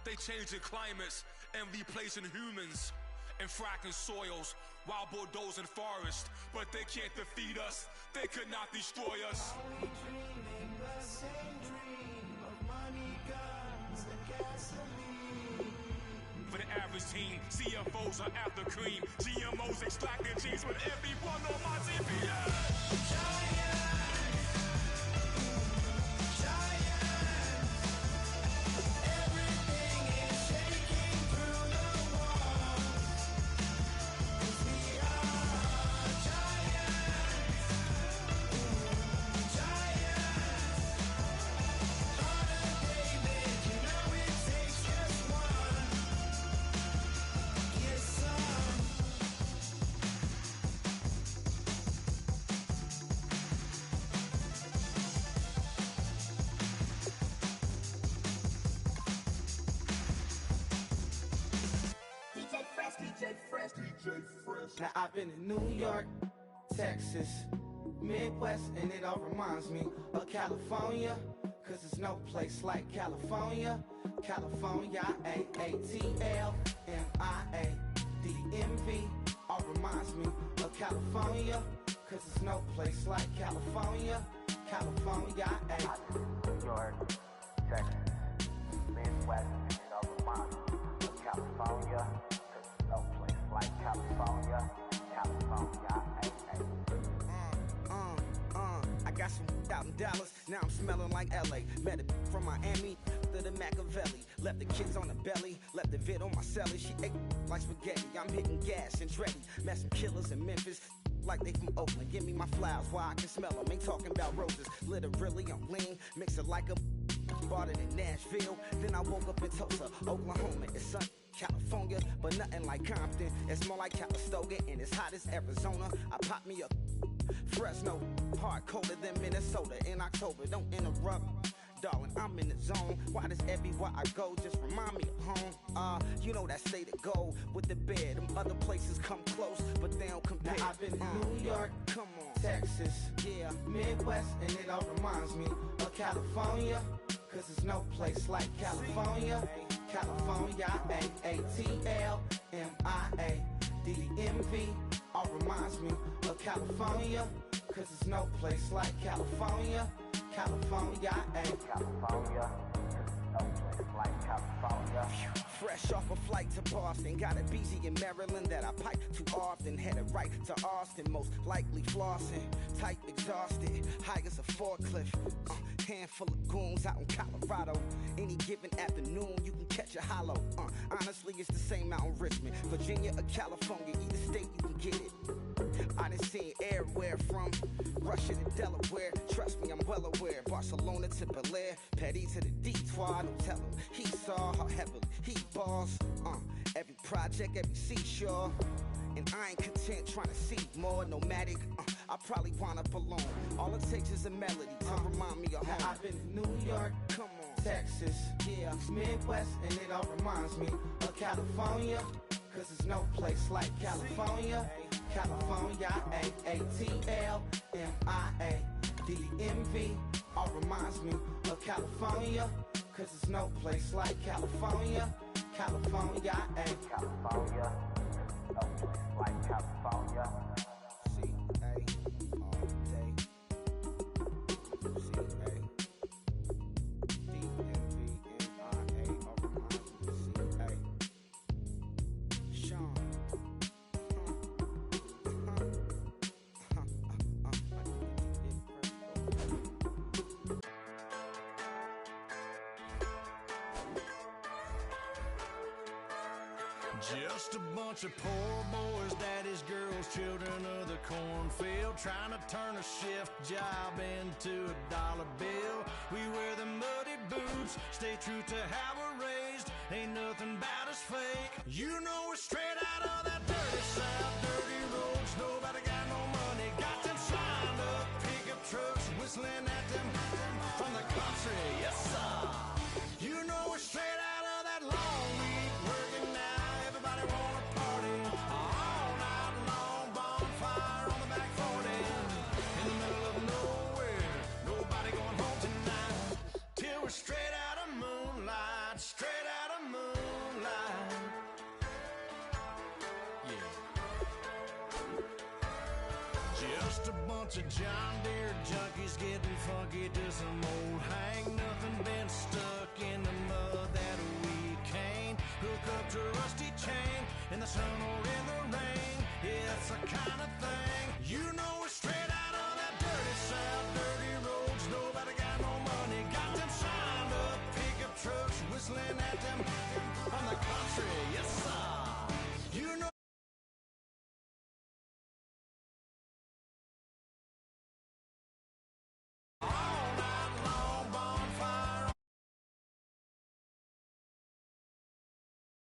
They changing climates and replacing humans and fracking soils while bulldozing forests. But they can't defeat us. They could not destroy us. Are we dreaming the same dream of money, guns, and gasoline? For the average team, CFOs are after cream. GMOs extracting genes with everyone on my GPS. Now I've been in New York, Texas, Midwest, and it all reminds me of California, cause there's no place like California. California, A-A-T-L-M-I-A-D-M-V, all reminds me of California, cause there's no place like California. California, New York, Texas, Midwest, and it all reminds me of California, cause there's no place like California. California, I got some out in Dallas, now I'm smelling like LA. Met a from Miami to the Machiavelli. Left the kids on the belly, left the vid on my celly. She ate like spaghetti, I'm hitting gas and Dreddy. Met some killers in Memphis, like they from Oakland. Give me my flowers while I can smell them. Ain't talking about roses, literally I'm lean. Mix it like a bought it in Nashville. Then I woke up in Tulsa, Oklahoma. It's sun, California, but nothing like Compton. It's more like Calistoga and it's hot as Arizona. I pop me up Fresno, hard colder than Minnesota in October. Don't interrupt, darling, I'm in the zone. Why does everywhere I go just remind me of home? You know that state of gold with the bed. Them other places come close, but they don't compare. Now I've been to New York, come on, Texas, yeah, Midwest, and it all reminds me of California, cause there's no place like California. California, A-A-T-L-M-I-A-D-M-V, all reminds me of California, cause there's no place like California. California, California, no place like California. Fresh off a flight to Boston, got a BZ in Maryland that I pipe too often. Headed right to Austin, most likely flossing. Tight, exhausted, high as a forklift. Handful of goons out in Colorado. Any given afternoon, you can catch a hollow. Honestly, it's the same out in Richmond, Virginia or California. Either state, you can get it. I done seen everywhere from Russia to Delaware. Trust me, I'm well aware. Barcelona to Bel Air, Petty to the Detroit. Don't tell him he saw how heavily he balls. Every project, every seashore. And I ain't content trying to see more nomadic. I probably wind up alone. All it takes is a melody to remind me of home. Now I've been to New York, come on, Texas, yeah, Midwest, and it all reminds me of California, cause there's no place like California. California, A-A-T-L-M-I-A-D-M-V, all reminds me of California, cause there's no place like California. California, California, no place like California. C-A, all day. C-A, D-M-V-M-I-A, all reminds me of C-A. Sean. Just a bunch of poor boys, daddy's girls, children of the cornfield, trying to turn a shift job into a dollar bill. We wear the muddy boots, stay true to how we're raised. Ain't nothing about us fake. You know we're straight out of that dirty south, dirty roads. Nobody got no money, got them signed up pickup trucks, whistling at them from the country. Yes sir. You know we're straight out of that long week working now. Everybody wanna party all night long, bonfire on the back 40 in the middle of nowhere. Nobody going home tonight till we're straight just a bunch of John Deere junkies getting funky to some old hang. Nothing been stuck in the mud that we can't hook up to a rusty chain in the sun or in the rain. It's the kind of thing you know